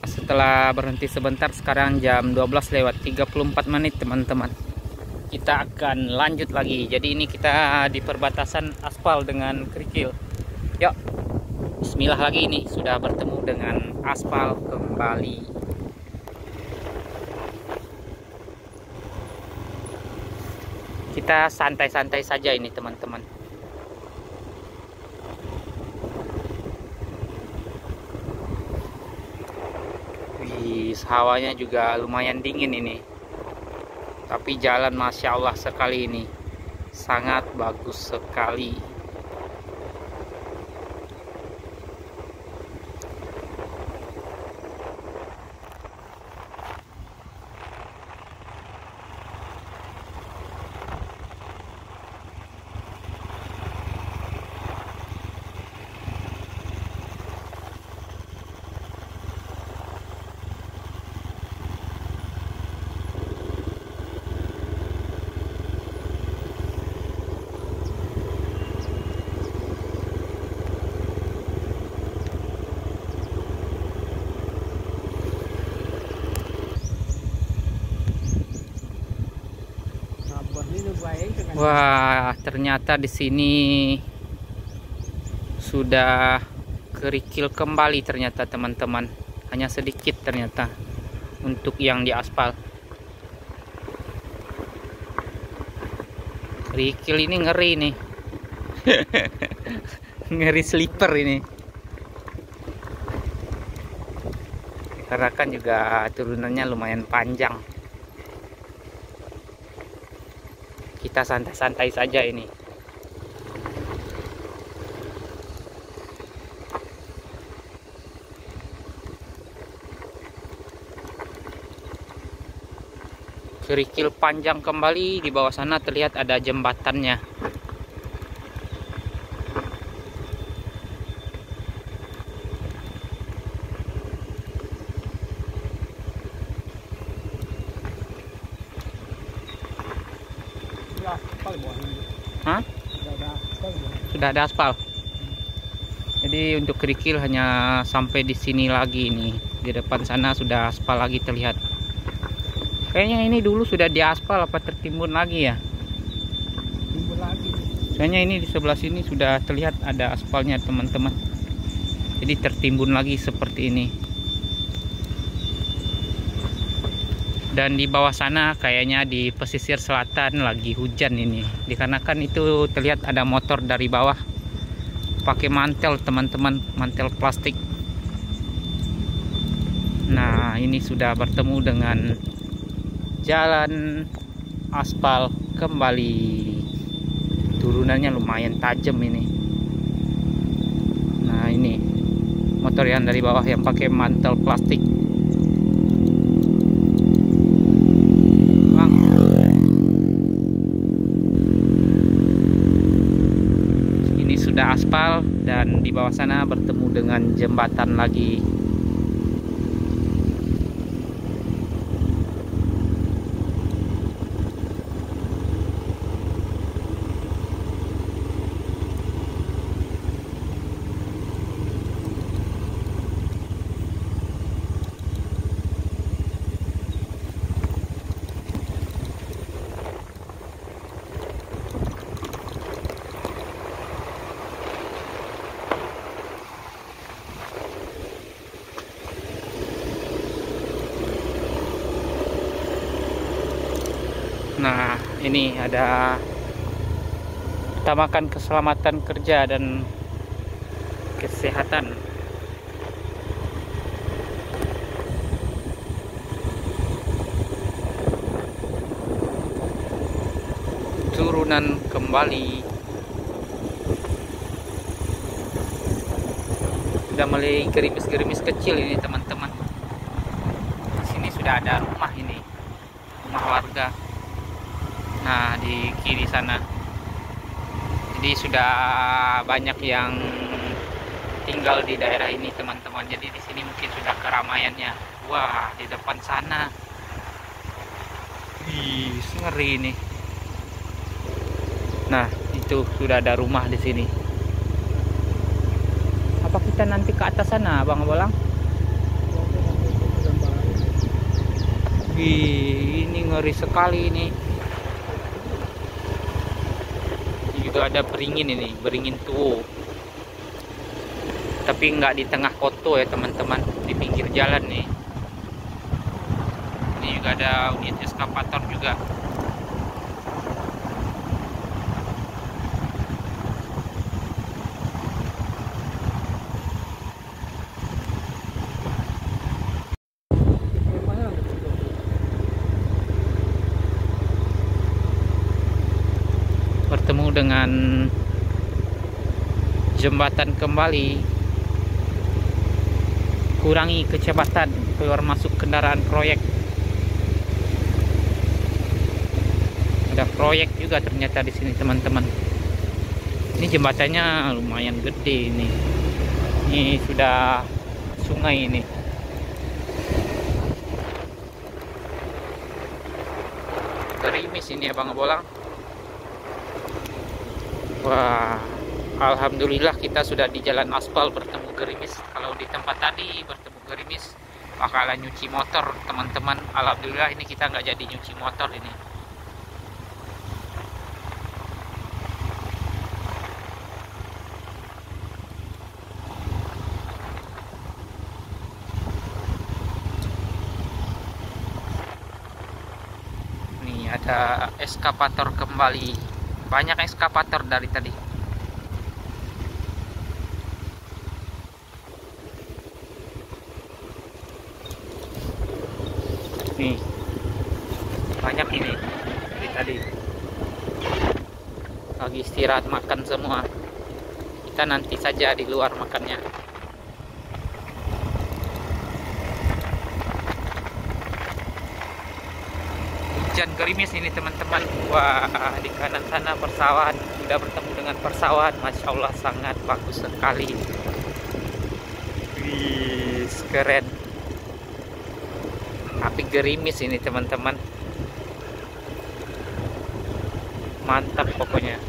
Setelah berhenti sebentar, sekarang jam 12:34 teman-teman. Kita akan lanjut lagi. Jadi ini kita di perbatasan aspal dengan kerikil. Yuk, bismillah lagi, ini sudah bertemu dengan aspal kembali. Kita santai-santai saja ini teman-teman. Wih, hawanya juga lumayan dingin ini. Tapi jalan Masya Allah sekali ini. Sangat bagus sekali. Wah, ternyata di sini sudah kerikil kembali ternyata teman-teman. Hanya sedikit ternyata untuk yang di aspal. Kerikil ini ngeri nih. Ngeri slipper ini. Karena kan juga turunannya lumayan panjang. Kita santai-santai saja ini. Kerikil panjang kembali, di bawah sana terlihat ada jembatannya. Hah? Sudah ada aspal. Jadi untuk kerikil hanya sampai di sini lagi nih. Di depan sana sudah aspal lagi terlihat. Kayaknya ini dulu sudah diaspal apa tertimbun lagi ya? Timbul lagi. Soalnya ini di sebelah sini sudah terlihat ada aspalnya teman-teman. Jadi tertimbun lagi seperti ini. Dan di bawah sana kayaknya di pesisir selatan lagi hujan ini. Dikarenakan itu terlihat ada motor dari bawah pakai mantel teman-teman, mantel plastik. Nah ini sudah bertemu dengan jalan aspal kembali. Turunannya lumayan tajam ini. Nah ini motor yang dari bawah yang pakai mantel plastik. Sudah aspal dan di bawah sana bertemu dengan jembatan lagi. Nah ini ada utamakan keselamatan kerja dan kesehatan. turunan kembali. Sudah mulai gerimis-gerimis kecil ini teman-teman. Di sini sudah ada rumah ini, rumah warga. Nah, di kiri sana. Jadi sudah banyak yang tinggal di daerah ini teman-teman. Jadi di sini mungkin sudah keramaiannya. Wah, di depan sana. Wih, ngeri ini. Nah, itu sudah ada rumah di sini. Apa kita nanti ke atas sana, Bang Bolang? Wih, ini ngeri sekali ini. Juga ada beringin ini, beringin tuo. Tapi nggak di tengah kota ya teman-teman, di pinggir jalan nih. Ini juga ada unit eskavator juga. Bertemu dengan jembatan kembali. Kurangi kecepatan keluar masuk kendaraan proyek. Ada proyek juga ternyata di sini teman-teman. Ini jembatannya lumayan gede ini. Ini sudah sungai ini. Gerimis ini ya Bang Bolang. Wah, alhamdulillah kita sudah di jalan aspal bertemu gerimis. Kalau di tempat tadi bertemu gerimis bakalan nyuci motor teman-teman. Alhamdulillah ini kita nggak jadi nyuci motor ini. Nih ada eskavator kembali. Banyak eskavator dari tadi. Nih, banyak ini dari tadi. Lagi istirahat makan semua. Kita nanti saja di luar makannya. Hujan gerimis ini teman-teman. Wah, di kanan sana persawahan. Sudah bertemu dengan persawahan. Masya Allah, sangat bagus sekali. Wih, keren. Api gerimis ini teman-teman. Mantap pokoknya.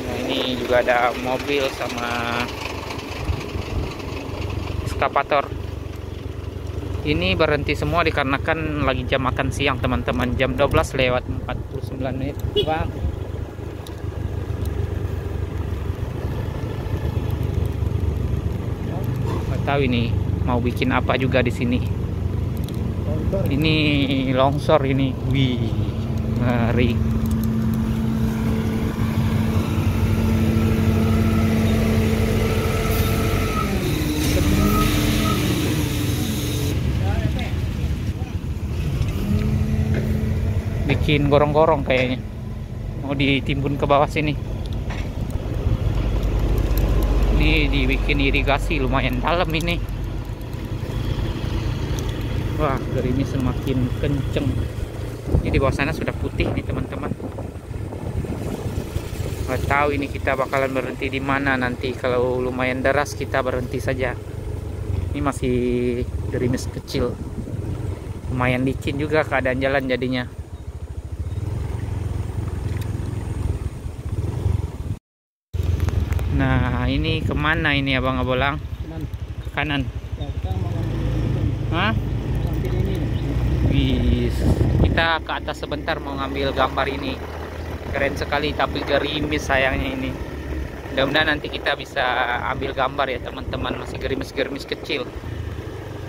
Nah, ini juga ada mobil sama eskavator. Ini berhenti semua dikarenakan lagi jam makan siang teman-teman. Jam 12:49 Bang. Nggak tahu ini mau bikin apa juga di sini. Ini longsor ini. Wih, ngeri. Bikin gorong-gorong kayaknya. Mau ditimbun ke bawah sini. Ini dibikin irigasi lumayan dalam ini. Wah, gerimis semakin kenceng. Ini di bawah sana sudah putih nih teman-teman. Nggak tahu ini kita bakalan berhenti di mana nanti. Kalau lumayan deras kita berhenti saja. Ini masih gerimis kecil. Lumayan licin juga keadaan jalan jadinya. Nah, ini kemana ini Abang Abolang? Kanan. Ke kanan. Ya, kita mau ngambil Hah? ini. Wis, kita ke atas sebentar mau ngambil gambar ini. Keren sekali tapi gerimis sayangnya ini. Mudah-mudahan nanti kita bisa ambil gambar ya teman-teman. Masih gerimis-gerimis kecil.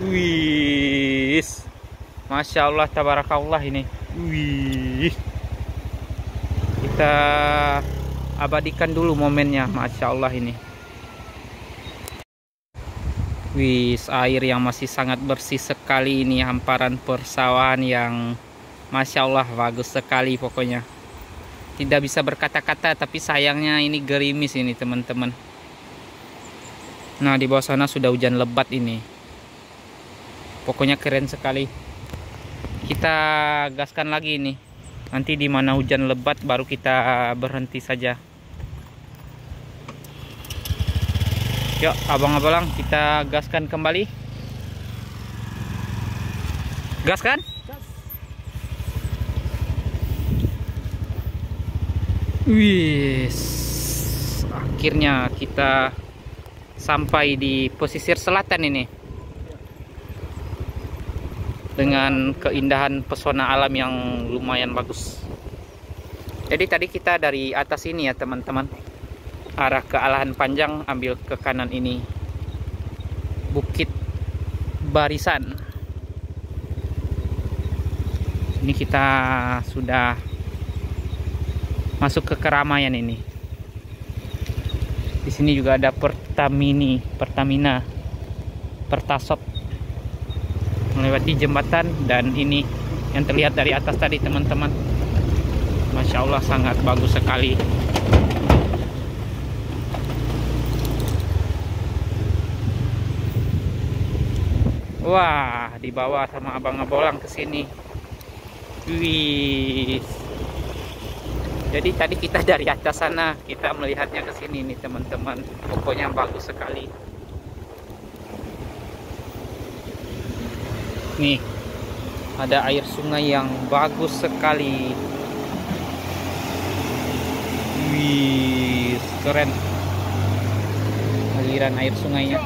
Wis, Masya Allah, tabarakallah ini. Wih, kita abadikan dulu momennya. Masya Allah ini. Wis, air yang masih sangat bersih sekali ini. Hamparan persawahan yang Masya Allah, bagus sekali pokoknya. Tidak bisa berkata-kata, tapi sayangnya ini gerimis ini teman-teman. Nah, di bawah sana sudah hujan lebat ini. Pokoknya keren sekali. Kita gaskan lagi ini. Nanti di mana hujan lebat baru kita berhenti saja. Yuk, abang-abang, kita gaskan kembali. Gaskan? Wih, akhirnya kita sampai di pesisir selatan ini dengan keindahan pesona alam yang lumayan bagus. Jadi tadi kita dari atas ini ya teman-teman, arah ke Alahan Panjang, ambil ke kanan ini Bukit Barisan. Ini kita sudah masuk ke keramaian ini. Di sini juga ada Pertamina, Pertasop melewati jembatan, dan ini yang terlihat dari atas tadi teman-teman. Masya Allah, sangat bagus sekali. Wah, dibawa sama Abang Abolang ke sini. Wih. Jadi tadi kita dari atas sana, kita melihatnya ke sini nih teman-teman. Pokoknya bagus sekali. Nih, ada air sungai yang bagus sekali. Wih, keren. Aliran air sungainya.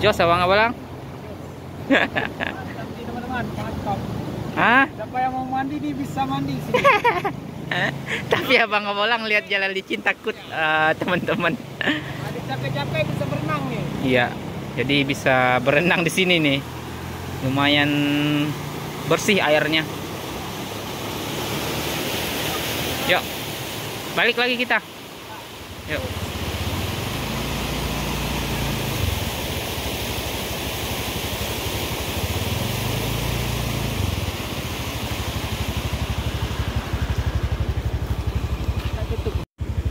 Jos, abang-abang. Nanti teman-teman, mantap. Hah? Siapa yang mau mandi nih bisa mandi sini. Tapi abang-abang lihat jalan licin takut teman-teman. Ada capek-capek bisa berenang nih. Iya, jadi bisa berenang di sini nih. Lumayan bersih airnya. Yuk, balik lagi kita. Yuk.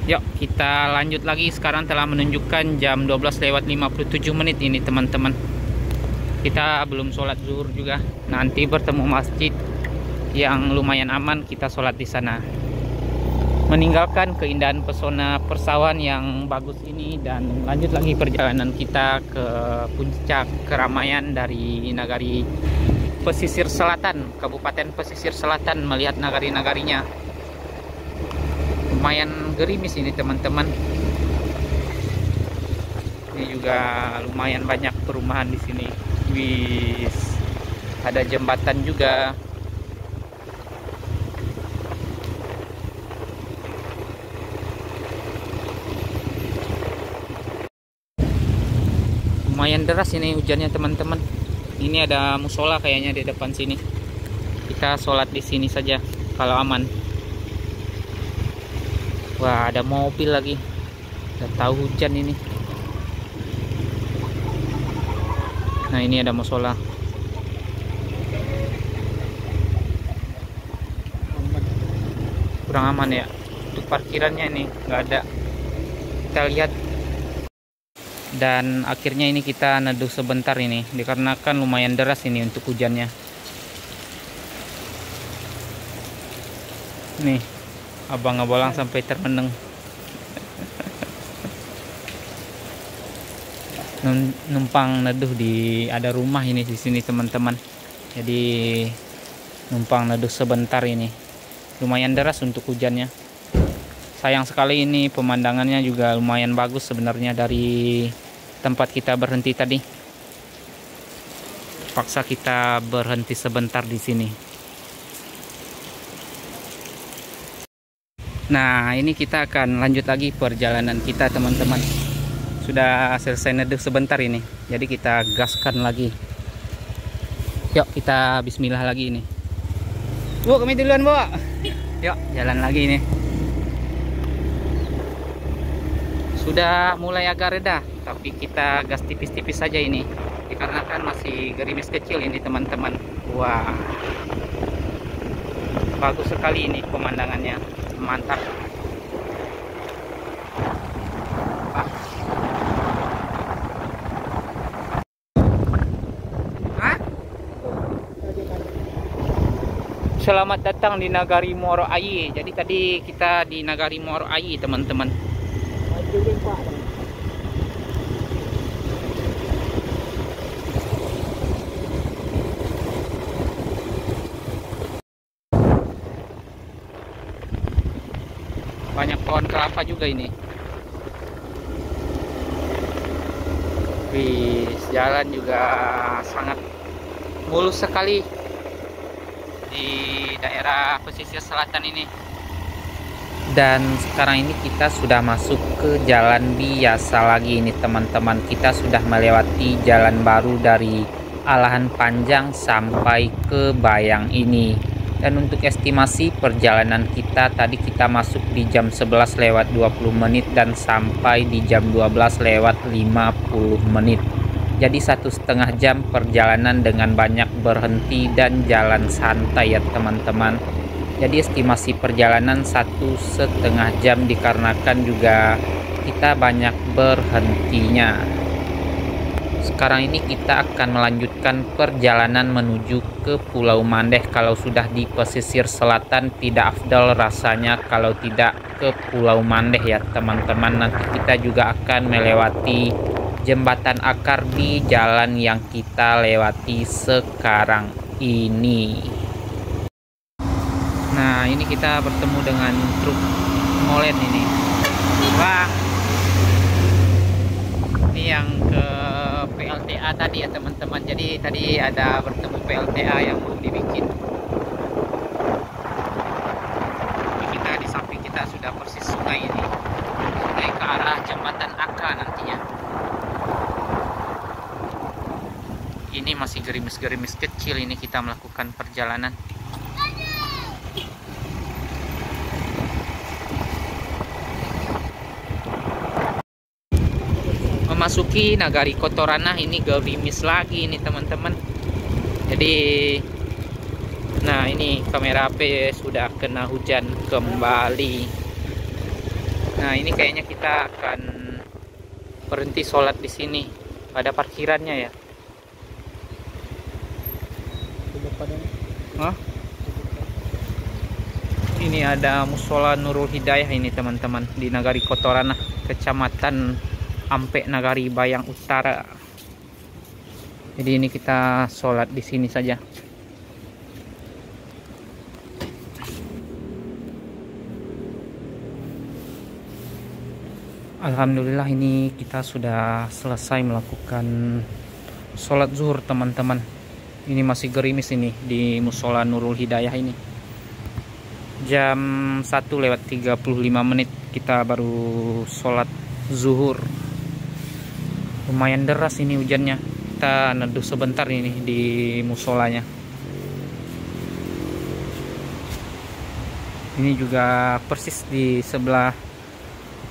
Yuk, kita lanjut lagi. Sekarang telah menunjukkan jam 12:57 ini teman-teman. Kita belum sholat zuhur juga. Nanti bertemu masjid yang lumayan aman, kita sholat di sana. Meninggalkan keindahan pesona persawahan yang bagus ini, dan lanjut lagi perjalanan kita ke puncak keramaian dari nagari pesisir selatan, Kabupaten Pesisir Selatan, melihat nagari-nagarinya. Lumayan gerimis ini teman-teman. Ini juga lumayan banyak perumahan di sini. Wis, ada jembatan juga. Lumayan deras ini hujannya teman-teman. Ini ada musola kayaknya di depan sini. Kita sholat di sini saja kalau aman. Wah, ada mobil lagi. Udah tahu hujan ini. Nah, ini ada musola. Kurang aman ya. Untuk parkirannya ini nggak ada. Kita lihat. Dan akhirnya ini kita neduh sebentar ini, dikarenakan lumayan deras ini untuk hujannya. Nih, abang-abang sampai termenung. Numpang neduh di ada rumah ini di sini teman-teman. Jadi numpang neduh sebentar ini. Lumayan deras untuk hujannya. Sayang sekali ini pemandangannya juga lumayan bagus sebenarnya dari tempat kita berhenti tadi. Paksa kita berhenti sebentar di sini. Nah, ini kita akan lanjut lagi perjalanan kita teman-teman. Sudah selesai neduh sebentar ini. Jadi kita gaskan lagi. Yuk, kita bismillah lagi ini. Bu, kami duluan, Bu. Yuk, jalan lagi ini. Sudah mulai agak reda, tapi kita gas tipis-tipis saja ini. Dikarenakan masih gerimis kecil ini teman-teman. Wah. Bagus sekali ini pemandangannya, mantap. Selamat datang di Nagari Muaro Ai. Jadi tadi kita di Nagari Muaro Ai, teman-teman. Banyak pohon kelapa juga ini. Jalan juga sangat mulus sekali di daerah pesisir selatan ini. Dan sekarang ini kita sudah masuk ke jalan biasa lagi ini, teman-teman. Kita sudah melewati jalan baru dari Alahan Panjang sampai ke Bayang ini. Dan untuk estimasi perjalanan kita, tadi kita masuk di jam 11 lewat 20 menit dan sampai di jam 12 lewat 50 menit. Jadi 1,5 jam perjalanan dengan banyak berhenti dan jalan santai ya teman-teman. Jadi estimasi perjalanan 1,5 jam dikarenakan juga kita banyak berhentinya. Sekarang ini kita akan melanjutkan perjalanan menuju ke Pulau Mandeh. Kalau sudah di pesisir selatan tidak afdal rasanya kalau tidak ke Pulau Mandeh ya teman-teman. Nanti kita juga akan melewati jembatan akar di jalan yang kita lewati sekarang ini. Nah, ini kita bertemu dengan truk molen ini. Wah, ini yang ke PLTA tadi ya teman-teman. Jadi tadi ada bertemu PLTA yang belum dibikin. Kita di samping kita sudah persis sungai ini. Sungai ke arah jembatan Aka nantinya. Ini masih gerimis-gerimis kecil ini kita melakukan perjalanan. Memasuki Nagari Kotorana ini gerimis lagi ini teman-teman. Jadi nah ini kamera HP sudah kena hujan kembali. Nah ini kayaknya kita akan berhenti sholat di sini. Ada parkirannya ya. Hah? Ini ada Musola Nurul Hidayah ini teman-teman di Nagari Kotorana, Kecamatan Ampe Nagari Bayang Utara. Jadi ini kita sholat di sini saja. Alhamdulillah ini kita sudah selesai melakukan sholat zuhur teman-teman. Ini masih gerimis ini di Musola Nurul Hidayah ini. Jam 1:35 kita baru sholat zuhur. Lumayan deras ini hujannya. Kita neduh sebentar ini di musolanya. Ini juga persis di sebelah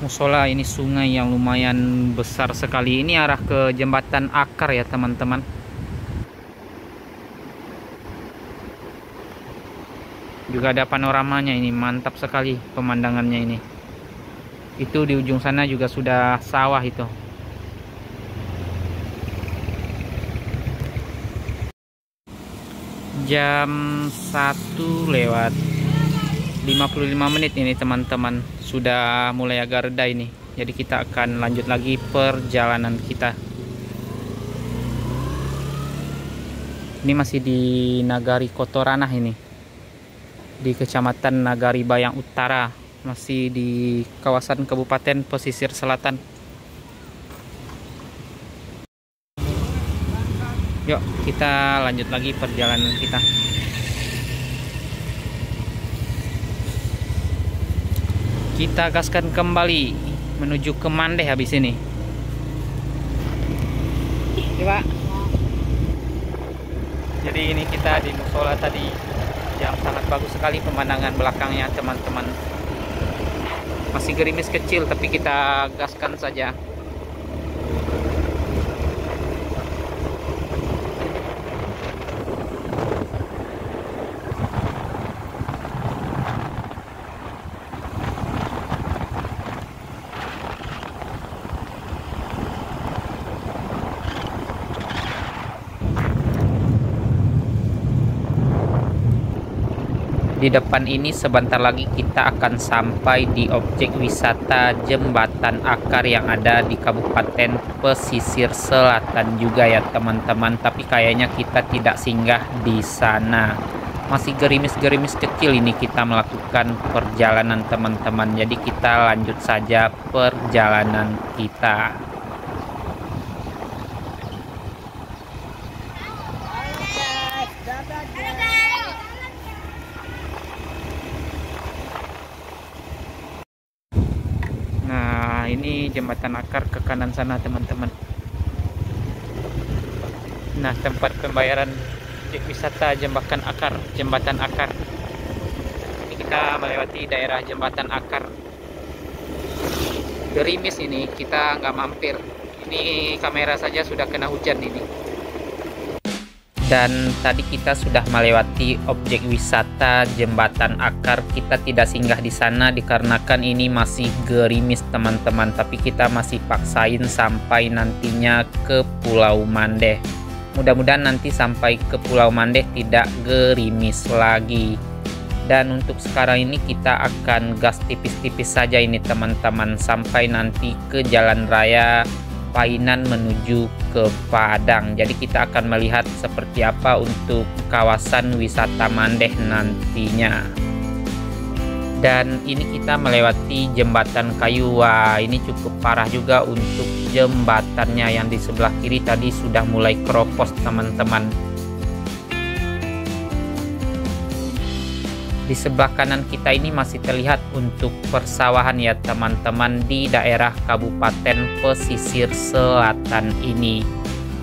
musola ini sungai yang lumayan besar sekali. Ini arah ke jembatan Akar ya teman-teman. Juga ada panoramanya ini, mantap sekali pemandangannya ini. Itu di ujung sana juga sudah sawah itu. Jam 1:55 ini teman-teman, sudah mulai agak reda ini. Jadi kita akan lanjut lagi perjalanan kita. Ini masih di Nagari Kotorana ini, di Kecamatan Nagari Bayang Utara, masih di kawasan Kabupaten Pesisir Selatan. Yuk kita lanjut lagi perjalanan kita. Kita gaskan kembali menuju ke Mandeh habis ini. Iya Pak. Jadi ini kita di musola tadi yang sangat bagus sekali pemandangan belakangnya teman-teman. Masih gerimis kecil tapi kita gaskan saja. Di depan ini sebentar lagi kita akan sampai di objek wisata Jembatan Akar yang ada di Kabupaten Pesisir Selatan juga ya teman-teman. Tapi kayaknya kita tidak singgah di sana. Masih gerimis-gerimis kecil ini kita melakukan perjalanan teman-teman. Jadi kita lanjut saja perjalanan kita. Nah, ini Jembatan Akar ke kanan sana teman-teman. Nah, tempat pembayaran wisata Jembatan Akar. Ini kita melewati daerah Jembatan Akar. Gerimis ini, kita nggak mampir. Ini kamera saja sudah kena hujan ini. Dan tadi kita sudah melewati objek wisata Jembatan Akar. Kita tidak singgah di sana dikarenakan ini masih gerimis teman-teman. Tapi kita masih paksain sampai nantinya ke Pulau Mandeh. Mudah-mudahan nanti sampai ke Pulau Mandeh tidak gerimis lagi. Dan untuk sekarang ini kita akan gas tipis-tipis saja ini teman-teman. Sampai nanti ke jalan raya Painan menuju ke Padang. Jadi kita akan melihat seperti apa untuk kawasan wisata Mandeh nantinya. Dan ini kita melewati jembatan kayu. Wah, ini cukup parah juga untuk jembatannya. Yang di sebelah kiri tadi sudah mulai keropos teman-teman. Di sebelah kanan kita ini masih terlihat untuk persawahan ya teman-teman di daerah Kabupaten Pesisir Selatan ini.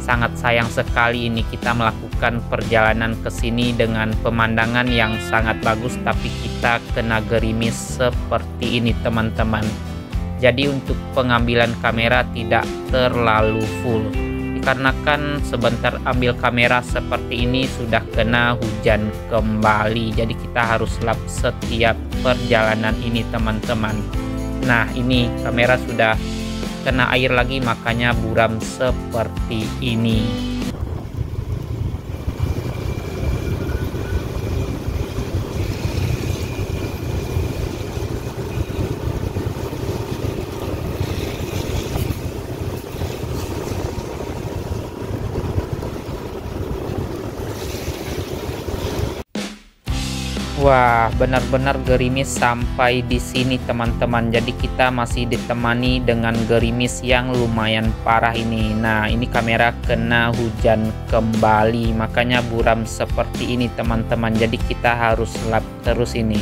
Sangat sayang sekali ini kita melakukan perjalanan ke sini dengan pemandangan yang sangat bagus tapi kita kena gerimis seperti ini teman-teman. Jadi untuk pengambilan kamera tidak terlalu full. Dikarenakan sebentar ambil kamera seperti ini sudah kena hujan kembali. Jadi kita harus lap setiap perjalanan ini teman-teman. Nah, ini kamera sudah kena air lagi makanya buram seperti ini. Wah, benar-benar gerimis sampai di sini teman-teman. Jadi kita masih ditemani dengan gerimis yang lumayan parah ini. Nah, ini kamera kena hujan kembali, makanya buram seperti ini teman-teman. Jadi kita harus lap terus ini.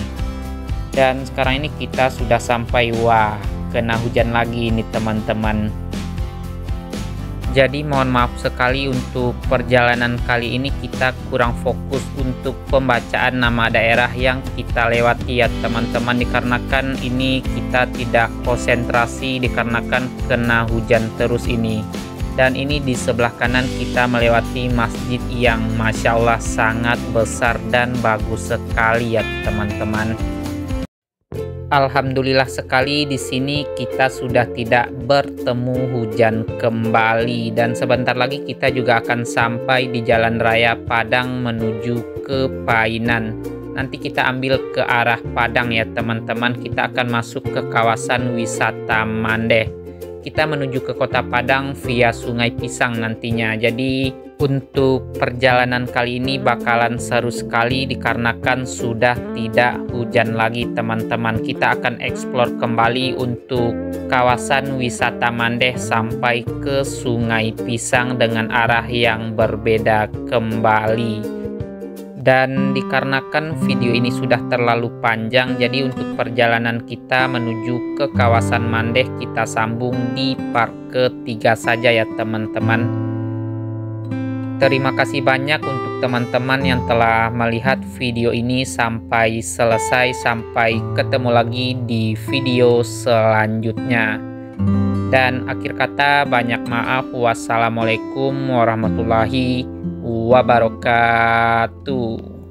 Dan sekarang ini kita sudah sampai. Wah, kena hujan lagi ini teman-teman. Jadi mohon maaf sekali untuk perjalanan kali ini kita kurang fokus untuk pembacaan nama daerah yang kita lewati ya teman-teman. Dikarenakan ini kita tidak konsentrasi dikarenakan kena hujan terus ini. Dan ini di sebelah kanan kita melewati masjid yang Masya Allah sangat besar dan bagus sekali ya teman-teman. Alhamdulillah sekali di sini kita sudah tidak bertemu hujan kembali dan sebentar lagi kita juga akan sampai di Jalan Raya Padang menuju ke Painan. Nanti kita ambil ke arah Padang ya teman-teman. Kita akan masuk ke kawasan wisata Mandeh. Kita menuju ke Kota Padang via Sungai Pisang nantinya. Jadi untuk perjalanan kali ini bakalan seru sekali dikarenakan sudah tidak hujan lagi teman-teman. Kita akan eksplor kembali untuk kawasan wisata Mandeh sampai ke Sungai Pisang dengan arah yang berbeda kembali. Dan dikarenakan video ini sudah terlalu panjang, jadi untuk perjalanan kita menuju ke kawasan Mandeh kita sambung di part ketiga saja ya teman-teman. Terima kasih banyak untuk teman-teman yang telah melihat video ini sampai selesai. Sampai ketemu lagi di video selanjutnya. Dan akhir kata banyak maaf. Wassalamualaikum warahmatullahi wabarakatuh.